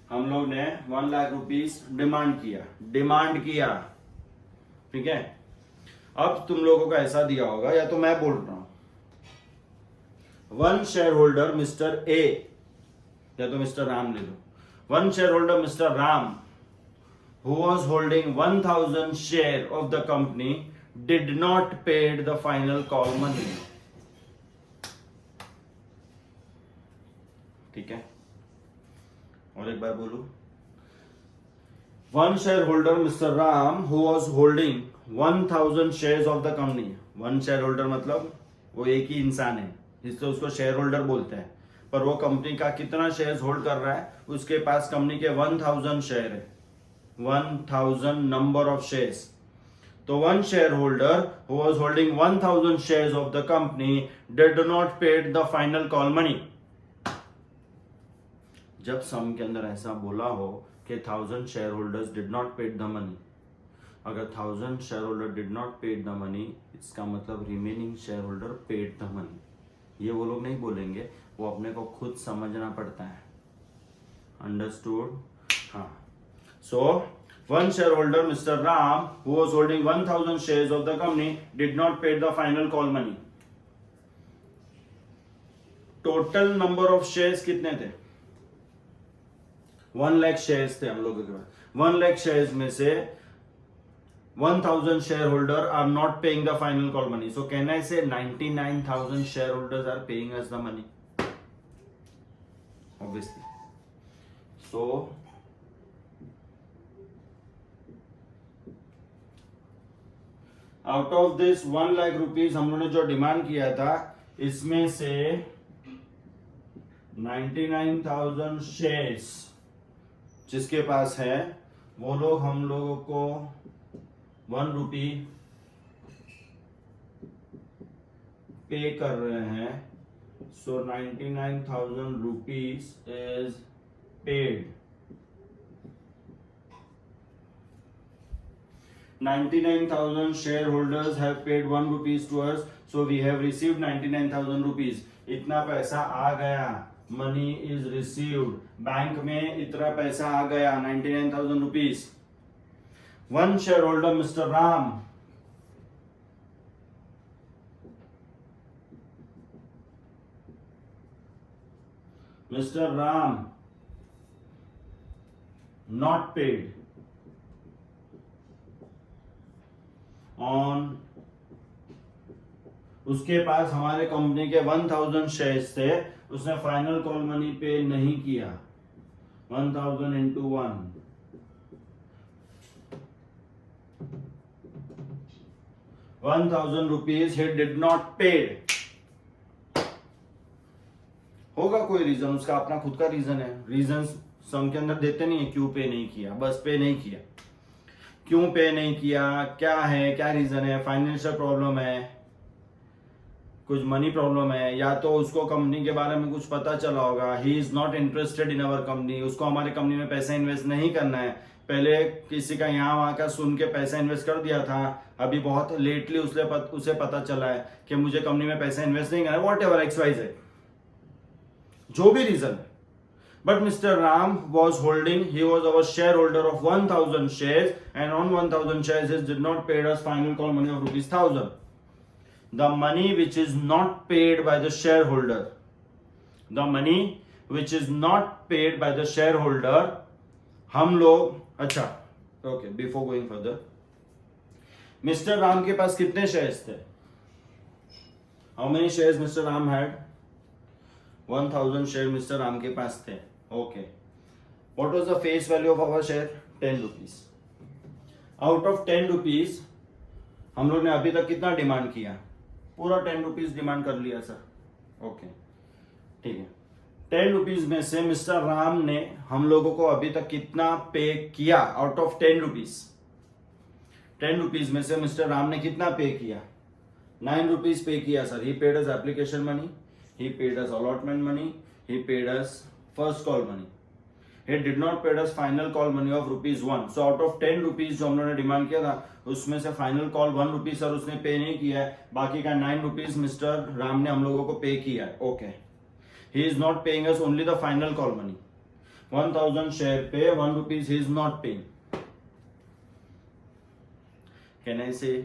हम लोग ने 1 लाख रुपीज डिमांड किया। ठीक है, अब तुम लोगों को ऐसा दिया होगा, या तो मैं बोल रहा हूं, 1 शेयर होल्डर मिस्टर ए, या तो मिस्टर राम ले लो। 1 share holder mister Ram who was holding 1000 share of the company did not paid the final call money। ठीक है, और एक बार बोलू, 1 shareholder Mr. Ram who was holding 1000 shares of the company। 1 shareholder मतलब वो एक ही इंसान है, इसलिए उसको शेयर होल्डर बोलते हैं। पर वो कंपनी का कितना शेयर्स होल्ड कर रहा है? उसके पास कंपनी के 1000 शेयर है, 1000 number of shares। तो 1 shareholder who was holding 1000 shares of the company did not paid the final call money। जब सम के अंदर ऐसा बोला हो कि 1000 shareholders did not paid the money, अगर 1000 shareholder did not paid the money, इसका मतलब remaining shareholder paid the money। ये वो लोग नहीं बोलेंगे, वो अपने को खुद समझना पड़ता है। अंडरस्टूड? हाँ। So, 1 shareholder, Mr. Ram, who was holding 1000 shares of the company, did not pay the final call money। Total number of shares कितने थे? 1 लाख शेयर्स थे हम लोगों के पास। 1 लाख शेयर्स में से 1000 shareholder are not paying the final call money। So can I say 99,000 shareholders are paying us the money? Obviously. So out of this 1 lakh rupees हम लोगों ने जो डिमांड किया था, इसमें से 99,000 शेयर्स जिसके पास है, वो लोग हम लोगों को 1 रुपी पे कर रहे हैं। सो 99,000 rupees is paid. 99,000 shareholders have paid 1 rupees to us, so we have received 99,000 rupees। इतना पैसा आ गया, money is received। बैंक में इतना पैसा आ गया 99,000 rupees। 1 shareholder Mr. Ram not paid on, उसके पास हमारे कंपनी के 1000 शेयर्स थे, उसने फाइनल कॉल मनी पे नहीं किया। 1000 into 1, 1000 rupees he did not paid। होगा कोई रीजन, उसका अपना खुद का रीजन है। रीजन सम के अंदर देते नहीं है, क्यों पे नहीं किया, बस पे नहीं किया। क्यों पे नहीं किया, क्या है, क्या रीजन है? फाइनेंशियल प्रॉब्लम है, कुछ मनी प्रॉब्लम है, या तो उसको कंपनी के बारे में कुछ पता चला होगा, he is not interested in our company, उसको हमारे कंपनी में पैसा इन्वेस्ट नहीं करना है, पहले किसी का यहाँ वहां का सुन के पैसा इन्वेस्ट कर दिया था, अभी बहुत लेटली उसे पता चला है कि मुझे कंपनी में पैसा इन्वेस्ट नहीं करना, वॉट एवर XYZ, जो भी रीजन है. But Mr. Ram was he was our shareholder of 1000 shares, and on 1000 shares he did not pay us final call money of rupees 1000. The money which is not paid by the shareholder, हम लोग, अच्छा, okay, before going further, Mr. Ram के पास कितने shares थे? How many shares Mr. Ram had? 1000 shares Mr. Ram के पास थे. Okay. What was the face value of our share? 10 rupees. Out of 10 rupees, हम लोग ने अभी तक कितना डिमांड किया? पूरा 10 rupees डिमांड कर लिया सर. ओके, ठीक है. 10 rupees में से मिस्टर राम ने हम लोगों को अभी तक कितना पे किया? आउट ऑफ 10 rupees, 10 rupees में से मिस्टर राम ने कितना पे किया? 9 rupees पे किया sir. He paid us application money, he paid us allotment money, he paid us first call money. He did not pay us final call money of ₹1. So out of 10 rupees जो हम लोगों ने demand किया था, उसमें से final call 1 रुपी sir उसने पे नहीं किया है. बाकी का 9 rupees मिस्टर राम ने हम लोगों को पे किया है. Okay, he is not paying us only the final call money. 1000 share पे 1 rupees he is not paying. Can I say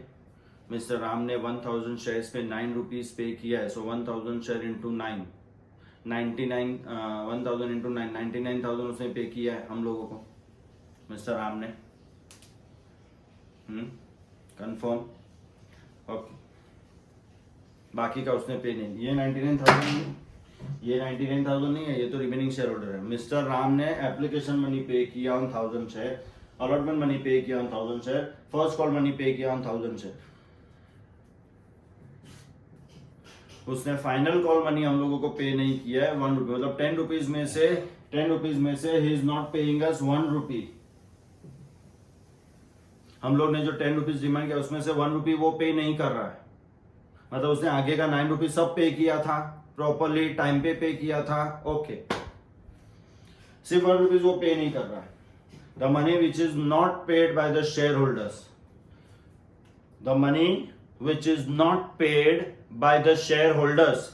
mister Ram ने 1000 shares पे 9 rupees पे किया है. So 1000 share into 9, 1000 into 9, 99,000 उसने पे किया है हम लोगों को, मिस्टर राम ने. कंफर्म? ओके. बाकी का उसने पे नहीं. ये 99,000 नहीं है, ये तो रिमेनिंग शेयर होल्डर है. मिस्टर राम ने एप्लीकेशन मनी पे किया ऑन 1000 शेयर, अलॉटमेंट मनी पे किया on 1000 share, first call money पे किया ऑन 1000 शेयर. उसने फाइनल कॉल मनी हम लोगों को पे नहीं किया है 1 रुपी. मतलब 10 rupees में से ही इज नॉट पेइंग अस 1 रुपी. हम लोग ने जो 10 rupees डिमांड किया उसमें से 1 रुपी वो पे नहीं कर रहा है. मतलब उसने आगे का 9 rupees सब पे किया था, प्रॉपरली टाइम पे किया था. ओके, सिर्फ 1 rupees वो पे नहीं कर रहा है. The money which is not paid by the share holders, the money which is not paid by the shareholders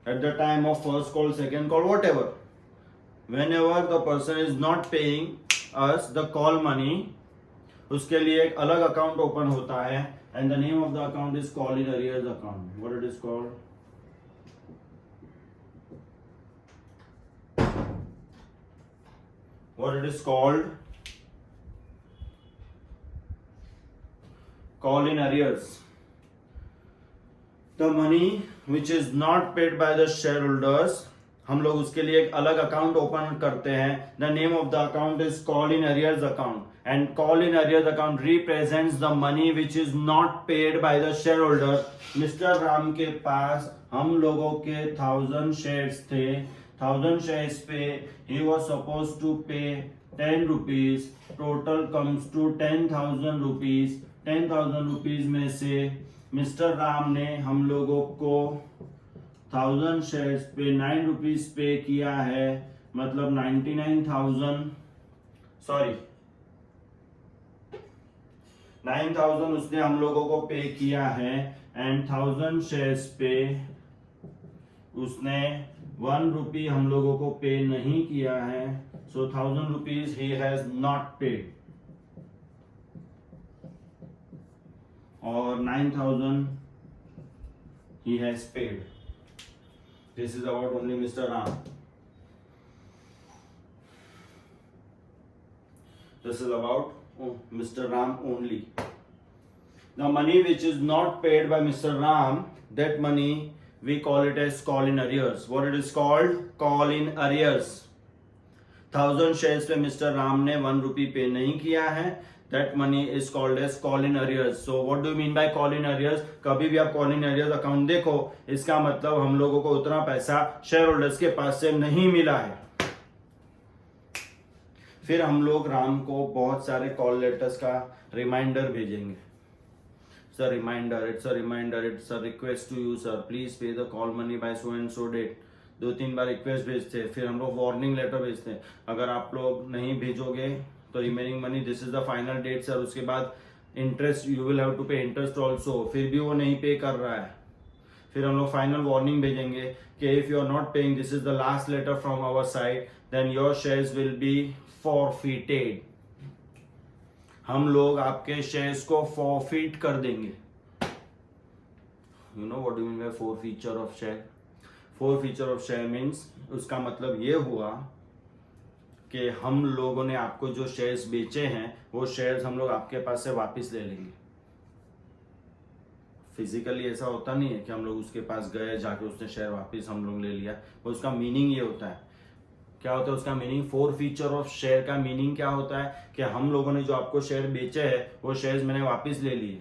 at the time of first call, second call, whatever, whenever the person is not paying us the call money, उसके लिए एक अलग account open होता है, and the name of the account is call in arrears account. What it is called? What it is called? Call in arrears. The money which is not paid by the shareholders, हम लोग उसके लिए एक अलग account open करते हैं. The name of the account is call in arrears account, and call in arrears account represents the money which is not paid by the shareholder. Mr. Ram के पास हम लोगों के 1000 shares थे. 1000 shares पे he was supposed to pay 10 rupees. Total comes to 10,000 rupees. 10,000 rupees में से mister Ram ने हम लोगों को 1000 शेयर्स पे 9 rupees पे किया है. मतलब 9,000 उसने हम लोगों को पे किया है, एंड 1000 शेयर्स पे उसने 1 रुपी हम लोगों को पे नहीं किया है. सो 1000 rupees he has not paid, और 9,000 he has paid. This is about only Mr. Ram. This is about Mr. Ram only. The money which is not paid by Mr. Ram, that money we call it as call in arrears. What it is called? Call in arrears. 1000 shares पे Mr. Ram ने 1 rupee पे नहीं किया है. That money is called as call in arrears. So what do you mean by call in arrears? कभी भी आप call in arrears account देखो, इसका मतलब हम लोगों को उतना पैसा शेयर होल्डर्स के पास से नहीं मिला है. फिर हम लोग राम को बहुत सारे कॉल लेटर्स का रिमाइंडर भेजेंगे. Sir reminder, it's a reminder, it's a request to you sir, please pay the call money by so and so date. 2-3 बार रिक्वेस्ट भेजते, फिर हम लोग वार्निंग लेटर भेजते, अगर आप लोग नहीं भेजोगे तो remaining money this is the final date sir, उसके बाद interest you will have to pay interest also, फिर भी वो नहीं पे कर रहा है, फिर हम लोग फाइनल वार्निंग भेजेंगे कि if you are not paying this is the last letter from our side then your shares will be forfeited. हम लोग आपके शेयर्स को फॉरफिट कर देंगे। You know what do mean by forfeiture of share? Forfeiture of share means उसका मतलब ये हुआ कि हम लोगों ने आपको जो शेयर्स बेचे हैं वो शेयर्स हम लोग आपके पास से वापस ले लेंगे। फिजिकली ऐसा होता नहीं है कि हम लोग उसके पास गए, जाके उसने शेयर वापस हम लोग ले लिया, उसका मीनिंग ये होता है। क्या होता है उसका मीनिंग? फॉरफीचर ऑफ शेयर का मीनिंग क्या होता है कि हम लोगों ने जो आपको शेयर बेचे हैं वो शेयर्स मैंने वापस ले लिए।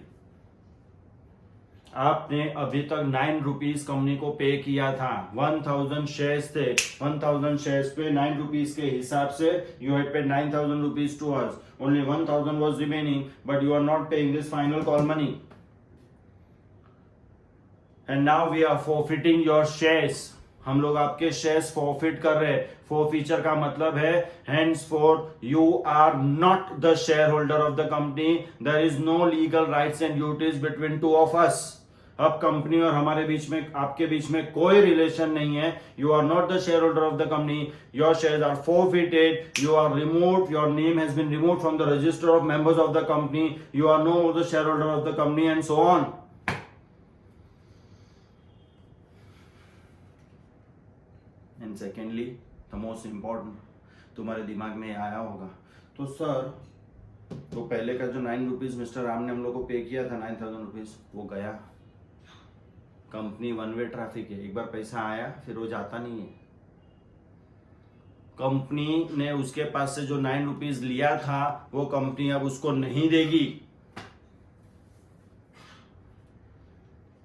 आपने अभी तक 9 रुपीज कंपनी को पे किया था, 1000 शेयर्स थे, 1000 शेयर्स पे 9 रुपीज के हिसाब से you had paid 9000 rupees to us, only 1000 was remaining but you are not paying this final call money and now we are forfeiting your shares. हम लोग आपके शेयर्स फॉरफिट कर रहे हैं। फॉरफीचर का मतलब है henceforth you are not the shareholder of the company, there is no legal rights and duties between two of us। अब कंपनी और हमारे बीच में, आपके बीच में कोई रिलेशन नहीं है। You are not the share holder of the company, your shares are forfeited, you are removed, your name has been removed from the register of members of the company, you are no more the share holder of the company and so on. And secondly the most important, तुम्हारे दिमाग में आया होगा तो sir तो पहले का जो 9 रुपीज मिस्टर राम ने हम लोग को पे किया था 9000 रुपीज, वो गया। कंपनी वन वे ट्रैफिक है, एक बार पैसा आया फिर वो जाता नहीं है। कंपनी ने उसके पास से जो 9 रुपीज लिया था वो कंपनी अब उसको नहीं देगी।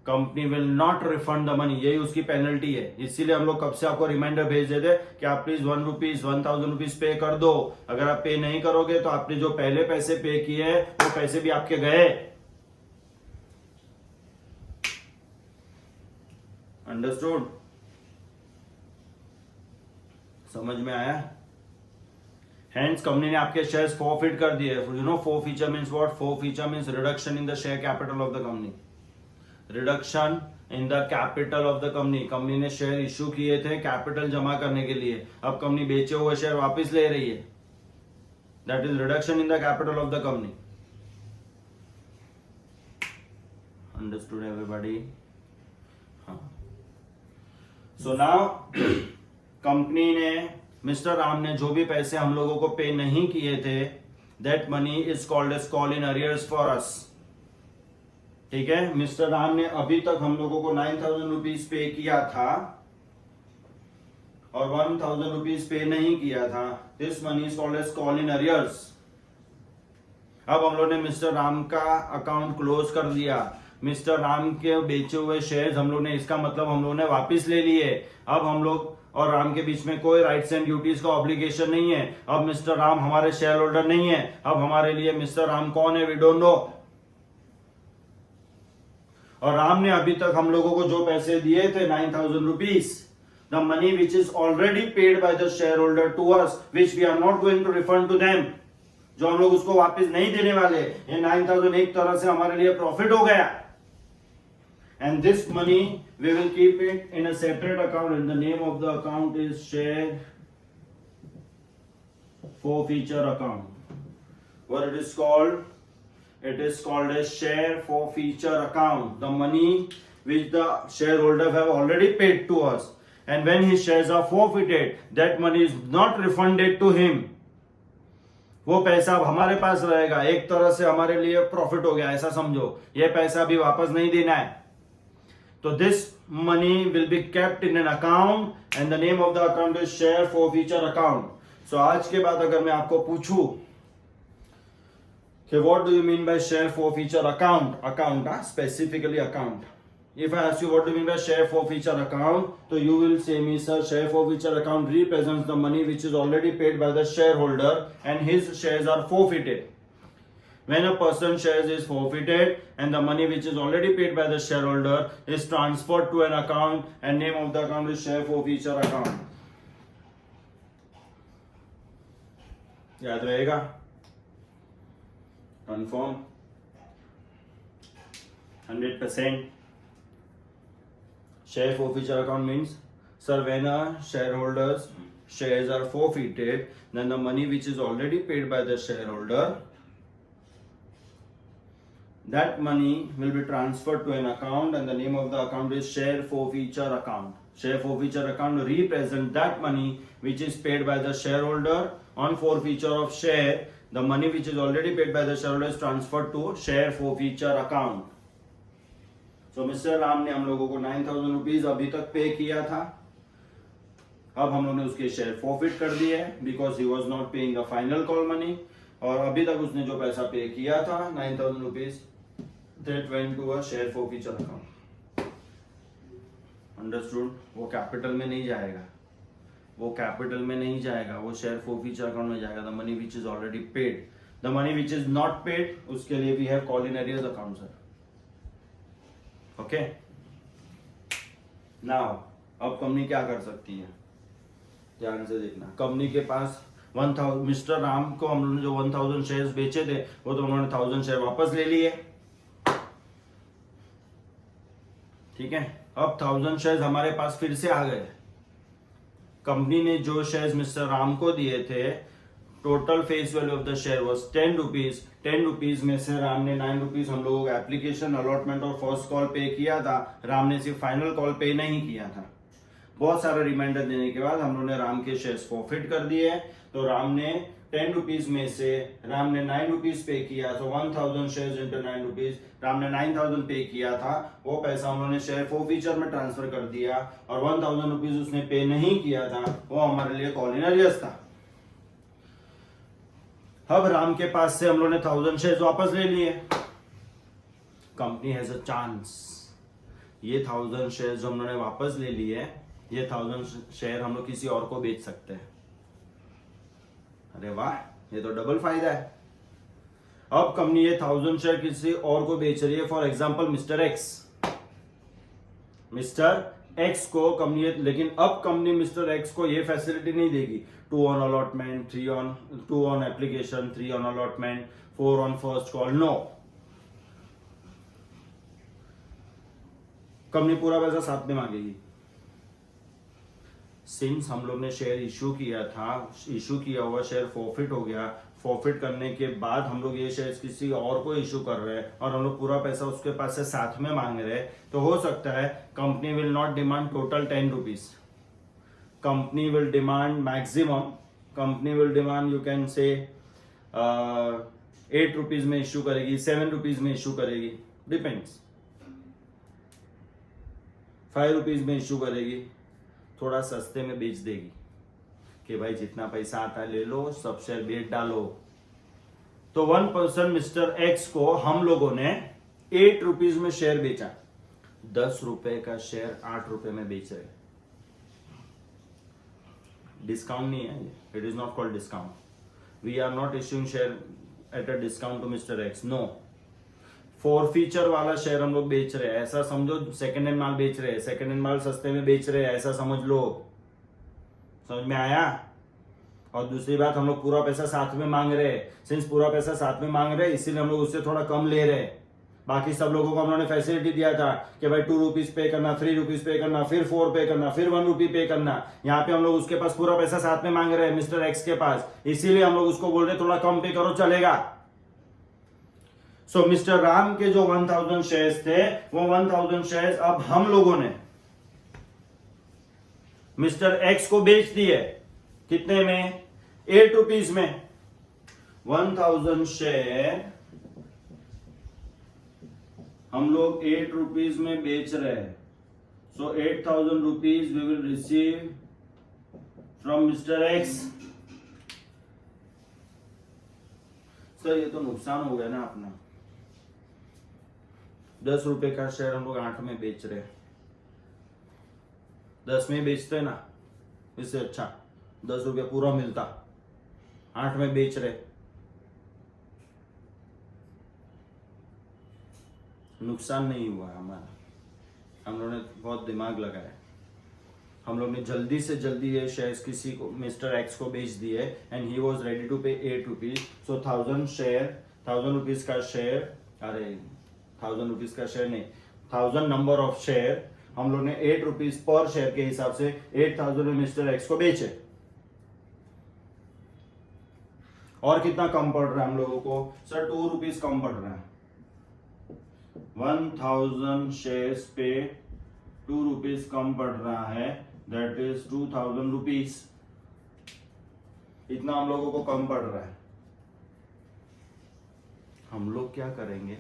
Company will not refund the money, यही उसकी पेनल्टी है। इसीलिए हम लोग कब से आपको रिमाइंडर भेज देते कि आप प्लीज 1000 रुपीज पे कर दो। अगर आप पे नहीं करोगे तो आपने जो पहले पैसे पे किए वो पैसे भी आपके गए। अंडरस्टूड? समझ में आया? हेंस कंपनी ने आपके शेयर्स फॉरफिट कर दिए। You know forfeiture means what? Forfeiture means reduction in the share capital of the company. Reduction in the capital of the company. Company ने शेयर इश्यू किए थे कैपिटल जमा करने के लिए, अब कंपनी बेचे हुए शेयर वापस ले रही है। That is reduction in the capital of the company. Understood everybody? हाँ। सो नाउ कंपनी ने, मिस्टर राम ने जो भी पैसे हम लोगों को पे नहीं किए थे, that money is called as call in arrears for us. ठीक है, मिस्टर राम ने अभी तक हम लोगों को 9000 रुपीज पे किया था और 1000 रुपीज पे नहीं किया था। This money is called as call in arrears. अब हम लोग ने मिस्टर राम का अकाउंट क्लोज कर दिया। मिस्टर राम के बेचे हुए शेयर्स हम लोग ने, इसका मतलब हम लोग ने वापस ले लिए। अब हम लोग और राम के बीच में कोई राइट्स एंड ड्यूटीज का ऑब्लिगेशन नहीं है। अब मिस्टर राम हमारे शेयर होल्डर नहीं है। अब हमारे लिए मिस्टर राम कौन है? We don't know. और राम ने अभी तक हम लोगों को जो पैसे दिए थे 9000 rupees, the money which is already paid by the share holder to us, which we are not going to refund to them, जो हम लोग उसको वापस नहीं देने वाले। ये 9000 एक तरह से हमारे लिए प्रॉफिट हो गया। And this money we will keep it in a separate account and the name of the account is share forfeiture account. What it is called? It is called a share forfeiture account. The money which the shareholders have already paid to us, and when his shares are forfeited, that money is not refunded to him. वो पैसा अब हमारे पास रहेगा। एक तरह से हमारे लिए प्रॉफिट हो गया, ऐसा समझो। ये पैसा भी वापस नहीं देना है। तो this money will be kept in an account, and the name of the account is share forfeiture account. So आज के बाद अगर मैं आपको पूछूं Okay, what do you mean by share forfeiture account? Account, specifically account. If I ask you what do you mean by share forfeiture account, so you will say me, sir, share forfeiture account represents the money which is already paid by the shareholder and his shares are forfeited. When a person shares is forfeited and the money which is already paid by the shareholder is transferred to an account and name of the account is share forfeiture account. याद रहेगा? Confirm 100%. Share forfeiture account means, sir, when a shareholder's shares are forfeited, then the money which is already paid by the shareholder, that money will be transferred to an account and the name of the account is share forfeiture account. Share forfeiture account represents that money which is paid by the shareholder on forfeiture of share. The money which is already paid by the shareholder is transferred to share forfeiture account. So mister Ram ने हम लोगों को 9,000 rupees अभी तक पे किया था. अब हम लोगों ने उसके शेयर फॉरफिट कर दिए because he was not paying the final call money. और अभी तक उसने जो पैसा पे किया था 9,000 rupees, that went to a share forfeiture account. Understood? वो कैपिटल में नहीं जाएगा, वो कैपिटल में नहीं जाएगा, वो शेयर forfeiture अकाउंट में जाएगा. The money which is already paid, the money which is not paid, उसके लिए we have call in arrears account sir. Okay? Now, अब कंपनी क्या कर सकती है, ध्यान से देखना. कंपनी के पास 1000, मिस्टर राम को हम लोगों ने जो 1000 शेयर्स बेचे थे वो तो उन्होंने 1000 शेयर वापस ले लिए. ठीक है, अब 1000 शेयर्स हमारे पास फिर से आ गए. कंपनी ने जो शेयर्स मिस्टर राम को दिए थे, total face value of the share was 10 rupees. 10 rupees में से राम ने 9 रुपीज हम लोगों को एप्लीकेशन, अलॉटमेंट और फर्स्ट कॉल पे किया था. राम ने सिर्फ फाइनल कॉल पे नहीं किया था. बहुत सारा रिमाइंडर देने के बाद हम लोगों ने राम के शेयर्स फॉरफिट कर दिए. तो राम ने 10 रुपीज में से राम ने 9 रुपीज पे किया. तो 1000 शेयर्स इंटू 9 रुपीज, राम ने 9000 पे किया था. वो पैसा हम लोगों ने शेयर फॉरफिचर में ट्रांसफर कर दिया. और 1000 रुपीज उसने पे नहीं किया था, वो हमारे लिए कॉल इन अरियर्स था. अब राम के पास से हम लोगों ने 1000 शेयर्स वापस ले लिए. कंपनी हैज अ चांस, ये 1000 शेयर्स जो हम लोगों ने वापस ले लिए, ये 1000 शेयर हम लोग किसी और को बेच सकते हैं. अरे वाह, ये तो डबल फायदा है. अब कंपनी ये 1000 शेयर किसी और को बेच रही है. फॉर एग्जांपल मिस्टर एक्स को कंपनी, लेकिन अब कंपनी मिस्टर एक्स को ये फैसिलिटी नहीं देगी 2 on allotment, 2 on application, 3 on allotment, 4 on first call. No, company पूरा पैसा साथ में मांगेगी. सिंस हम लोग ने शेयर इशू किया था, इशू किया हुआ शेयर फॉरफिट हो गया. फॉरफिट करने के बाद हम लोग ये शेयर किसी और को इशू कर रहे हैं और हम लोग पूरा पैसा उसके पास से साथ में मांग रहे हैं. तो हो सकता है company will not demand total 10 rupees. Company will demand maximum, company will demand you can से 8 रुपीज में इशू करेगी, 7 रुपीज में इशू करेगी, डिपेंड्स. 5 रुपीज में इशू करेगी, थोड़ा सस्ते में बेच देगी कि भाई जितना पैसा आता है ले लो, सब शेयर बेच डालो. तो 1 पर्सन मिस्टर एक्स को हम लोगों ने 8 रुपीज में शेयर बेचा. 10 रुपए का शेयर 8 रुपए में बेच रहे. डिस्काउंट नहीं है, it is not called discount. We are not issuing share at a discount to mister X. No, forfeiture वाला शेयर हम लोग बेच रहे हैं, ऐसा समझो. सेकंड हैंड माल बेच रहे हैं, सेकंड हैंड माल सस्ते में बेच रहे हैं, ऐसा समझ लो. समझ में आया? और दूसरी बात, हम लोग पूरा पैसा साथ में मांग रहे हैं. सिंस पूरा पैसा साथ में मांग रहे हैं, इसीलिए हम लोग उससे थोड़ा कम ले रहे हैं. बाकी सब लोगों को हम लोगों ने फैसिलिटी दिया था कि भाई 2 रुपीज पे करना, 3 रुपीज पे करना, फिर 4 पे करना, फिर 1 रुपी पे करना. यहाँ पे हम लोग उसके पास पूरा पैसा साथ में मांग रहे हैं मिस्टर एक्स के पास, इसीलिए हम लोग उसको बोल रहे थोड़ा कम पे करो, चलेगा. सो मिस्टर राम के जो 1000 शेयर्स थे, वो 1000 शेयर्स अब हम लोगों ने मिस्टर एक्स को बेच दिए. कितने में? 8 रुपीज में. 1000 शेयर हम लोग 8 रुपीज में बेच रहे हैं. So 8000 rupees we will receive from mister X. Sir ये तो नुकसान हो गया ना अपना. 10 रुपए का शेयर हम लोग 8 में बेच रहे हैं. 10 में बेचते ना, इससे अच्छा 10 रुपया पूरा मिलता. 8 में बेच रहे, नुकसान नहीं हुआ हमारा, हम लोगों ने बहुत दिमाग लगाया, हम लोग ने जल्दी से जल्दी ये शेयर्स किसी को मिस्टर एक्स को बेच दिए and he was ready to pay 8 rupees. So 1000 rupees का शेयर, अरे 1000 रुपीज का शेयर नहीं, 1000 नंबर ऑफ शेयर हम लोग ने 8 रुपीज पर शेयर के हिसाब से 8000 में मिस्टर एक्स को बेचे। और कितना कम पड़ रहा है हम लोगों को? सर 2 रुपीज कम पड़ रहा है। 1000 शेयर्स पे 2 रुपीज कम पड़ रहा है, दैट इज 2000 रुपीज। इतना हम लोगों को कम पड़ रहा है। हम लोग क्या करेंगे,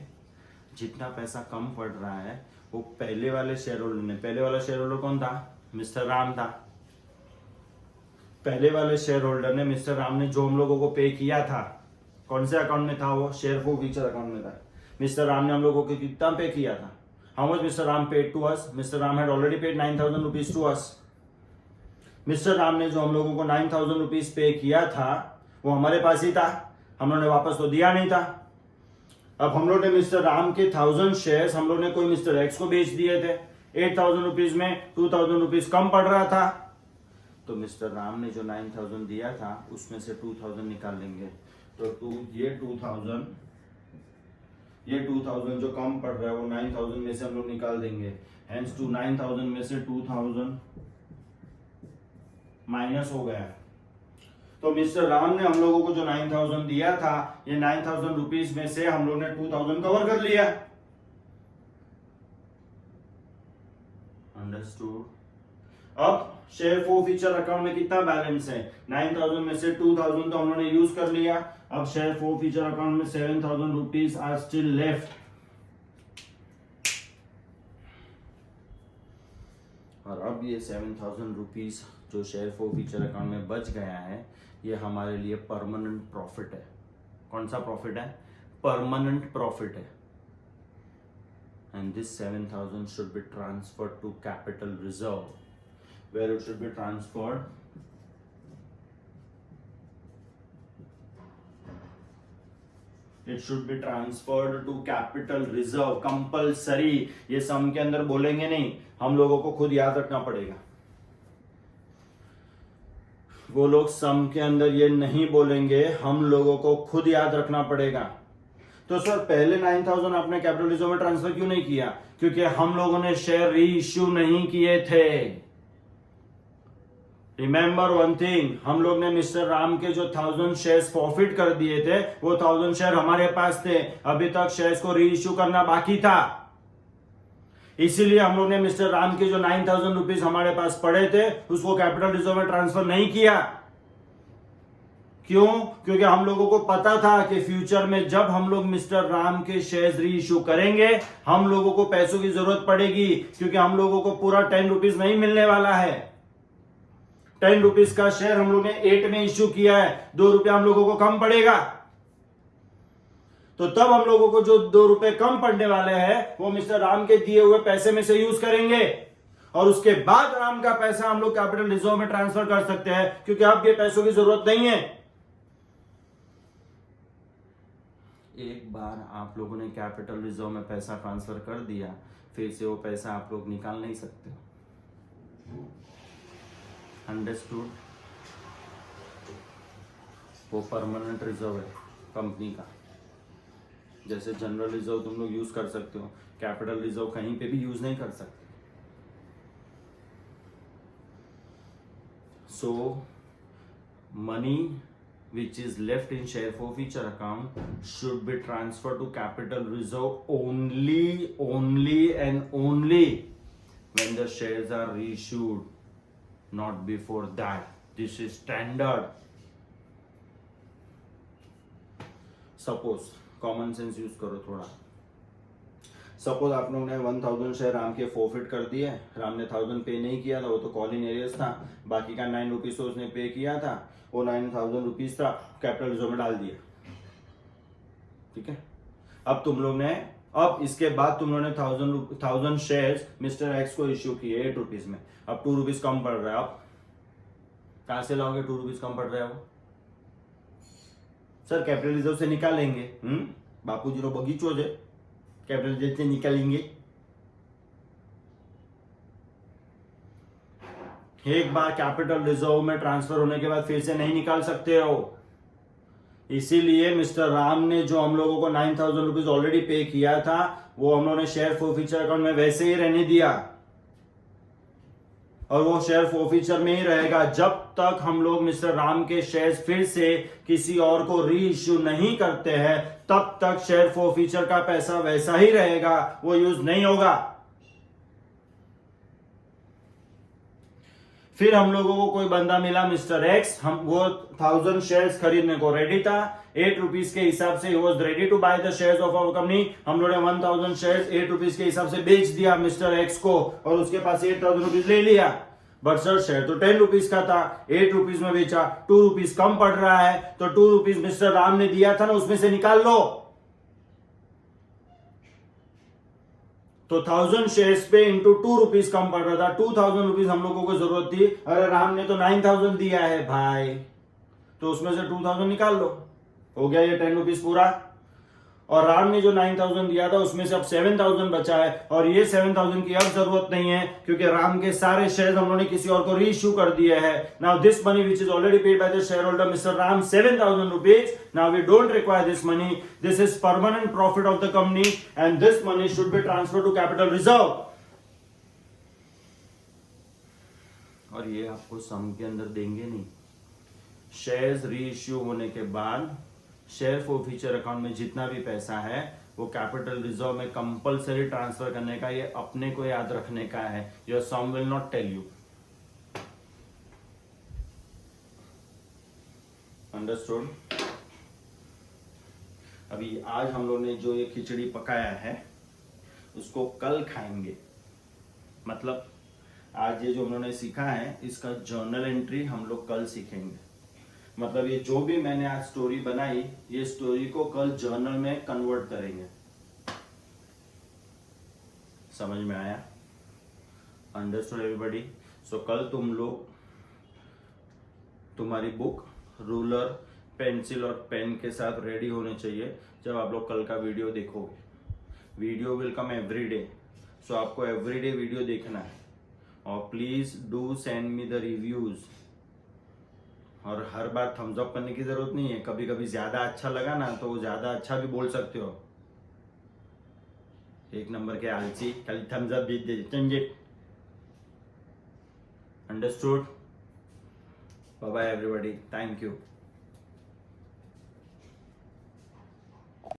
जितना पैसा कम पड़ रहा है वो पहले वाले शेयर होल्डर ने, पहले वाला शेयर होल्डर कौन था? मिस्टर राम था। पहले वाले शेयर होल्डर ने, मिस्टर राम ने जो हम लोगों को पे किया था, कौन से अकाउंट में था वो? शेयर फॉर फ्यूचर अकाउंट में था। मिस्टर राम ने हम लोगों को कितना पे किया था? How much mister Ram paid to us? Mister Ram had already paid 9000 rupees to us. Mister Ram ने जो हम लोगों को 9000 रुपीज पे किया था वो हमारे पास ही था, हम लोगों ने वापस तो दिया नहीं था। अब हम लोग ने मिस्टर राम के 1000 शेयर्स हम लोग ने कोई मिस्टर एक्स को बेच दिए थे 8000 रुपीज में, 2000 रुपीज कम पड़ रहा था। तो मिस्टर राम ने जो 9000 दिया था उसमें से 2000 निकाल लेंगे, तो ये 2000 जो कम पड़ रहा है वो 9000 में से हम लोग निकाल देंगे। हेंस 9000 में से 2000 माइनस हो गया। तो मिस्टर राम ने हम लोगों को जो 9000 दिया था, ये 9000 रुपीज में से हम लोग ने 2000 कवर कर लिया। अंडरस्टूड? अब शेयर फॉर फ्यूचर अकाउंट में कितना बैलेंस है? 9000 में से 2000 तो हम लोगों ने यूज कर लिया। अब शेयर फॉर फ्यूचर अकाउंट में 7000 रुपीज आर स्टिल लेफ्ट। और अब ये 7000 रुपीज जो शेयर फॉर फ्यूचर अकाउंट में बच गया है, ये हमारे लिए परमानेंट प्रॉफिट है। कौन सा प्रॉफिट है? परमानेंट प्रॉफिट है। And this 7000 should be transferred to capital reserve, where it should be transferred to capital reserve compulsory। ये सम के अंदर बोलेंगे नहीं, हम लोगों को खुद याद रखना पड़ेगा। वो लोग सम के अंदर ये नहीं बोलेंगे, हम लोगों को खुद याद रखना पड़ेगा। तो सर पहले 9000 आपने कैपिटल रिजर्व में ट्रांसफर क्यों नहीं किया? क्योंकि हम लोगों ने शेयर री इश्यू नहीं किए थे। रिमेंबर वन थिंग, हम लोग ने मिस्टर राम के जो 1000 शेयर्स फॉरफिट कर दिए थे वो 1000 शेयर हमारे पास थे, अभी तक शेयर्स को री इश्यू करना बाकी था। इसीलिए हम लोग ने मिस्टर राम के जो 9000 रुपीज हमारे पास पड़े थे उसको कैपिटल रिजर्व में ट्रांसफर नहीं किया। क्यों? क्योंकि हम लोगों को पता था कि फ्यूचर में जब हम लोग मिस्टर राम के शेयर्स री इश्यू करेंगे हम लोगों को पैसों की जरूरत पड़ेगी, क्योंकि हम लोगों को पूरा 10 रुपीज नहीं मिलने वाला है। 10 रुपीज का शेयर हम लोग ने 8 में इश्यू किया है, 2 रुपया हम लोगों को कम पड़ेगा। तो तब हम लोगों को जो 2 रुपए कम पड़ने वाले हैं वो मिस्टर राम के दिए हुए पैसे में से यूज करेंगे, और उसके बाद राम का पैसा हम लोग कैपिटल रिजर्व में ट्रांसफर कर सकते हैं, क्योंकि अब ये पैसों की जरूरत नहीं है। एक बार आप लोगों ने कैपिटल रिजर्व में पैसा ट्रांसफर कर दिया, फिर से वो पैसा आप लोग निकाल नहीं सकते। अंडरस्टूड? वो परमानेंट रिजर्व है कंपनी का। जैसे जनरल रिजर्व तुम लोग यूज कर सकते हो, कैपिटल रिजर्व कहीं पे भी यूज नहीं कर सकते। सो money which is left in share forfeiture account should be transferred to capital reserve only and only when the shares are reissued, not before that. This is standard. Suppose common sense use करो थोड़ा। Suppose आप लोगों ने 1000 share Ram के forfeit कर दिए, राम ने 1000 पे नहीं किया था, वो तो कॉल इन एरियर्स था, बाकी का 9 रुपीज तो उसने पे किया था, वो 9000 रुपीज था कैपिटल रिजर्व में डाल दिया। ठीक है? अब तुम लोग ने, अब इसके बाद तुम लोग ने 1000 शेयर्स मिस्टर एक्स को इश्यू किए 8 रुपीज में, अब 2 रुपीज कम पड़ रहा है। अब कहां से लाओगे 2 रुपीज कम पड़ रहा है? वो सर कैपिटल रिजर्व से निकालेंगे। बापू जी रो बगीचो है, कैपिटल जितने निकलेंगे, एक बार कैपिटल रिजर्व में ट्रांसफर होने के बाद फिर से नहीं निकाल सकते हो। इसीलिए मिस्टर राम ने जो हम लोगों को 9,000 रुपीज ऑलरेडी पे किया था वो हम लोगों ने शेयर फोरफीचर अकाउंट में वैसे ही रहने दिया, और वो शेयर फोरफीचर में ही रहेगा जब तक हम लोग मिस्टर राम के शेयर्स फिर से किसी और को री इश्यू नहीं करते हैं, तब तक शेयर फोरफीचर का पैसा वैसा ही रहेगा, वो यूज नहीं होगा। फिर हम लोगों को कोई बंदा मिला मिस्टर एक्स, हम वो 1000 शेयर्स खरीदने को रेडी था, 8 रुपीज के हिसाब से was ready to buy the shares of our company. हम लोगों ने 1000 शेयर्स 8 रुपीज के हिसाब से बेच दिया मिस्टर एक्स को, और उसके पास 8000 रुपीज ले लिया। बट सर शेयर तो 10 रुपीज का था, 8 रुपीज में बेचा, 2 रुपीज कम पड़ रहा है, तो 2 रुपीज मिस्टर राम ने दिया था ना, उसमें से निकाल लो। तो 1000 शेयर्स पे इंटू 2 रुपीज कम पड़ रहा था, 2000 रुपीज हम लोगों को जरूरत थी। अरे राम ने तो 9000 दिया है भाई, तो उसमें से 2000 निकाल लो, हो गया ये 10 रुपीज पूरा। और राम ने जो 9000 दिया था उसमें से अब 7000 बचा है, और ये 7000 की अब जरूरत नहीं है क्योंकि राम के सारे शेयर हम लोगों ने किसी और को री इश्यू कर दिए हैं। Now this money which is already paid by the share holder mister Ram 7000 rupees, now we don't require this money, this is permanent profit of the company and this money should be transfer to capital reserve. और ये आपको सम के अंदर देंगे नहीं, shares री issue होने के बाद शेयर फोरफीचर अकाउंट में जितना भी पैसा है वो कैपिटल रिजर्व में कंपलसरी ट्रांसफर करने का, ये अपने को याद रखने का है। Your sum will not tell you, understood. अभी आज हम लोग ने जो ये खिचड़ी पकाया है उसको कल खाएंगे, मतलब आज ये जो हम लोगों ने सीखा है इसका जर्नल एंट्री हम लोग कल सीखेंगे। मतलब ये जो भी मैंने आज स्टोरी बनाई, ये स्टोरी को कल जर्नल में कन्वर्ट करेंगे। समझ में आया? Understood everybody? सो कल तुम लोग तुम्हारी बुक, रूलर, पेंसिल और पेन के साथ रेडी होने चाहिए जब आप लोग कल का वीडियो देखोगे। Video will come every day, so आपको एवरी डे वीडियो देखना है। और please do send me the reviews, और हर बार थम्स अप करने की जरूरत नहीं है, कभी कभी ज्यादा अच्छा लगा ना तो ज्यादा अच्छा भी बोल सकते हो। एक नंबर के आलसी खाली थम्स अप दे दे। Understood? Bye bye everybody, thank you.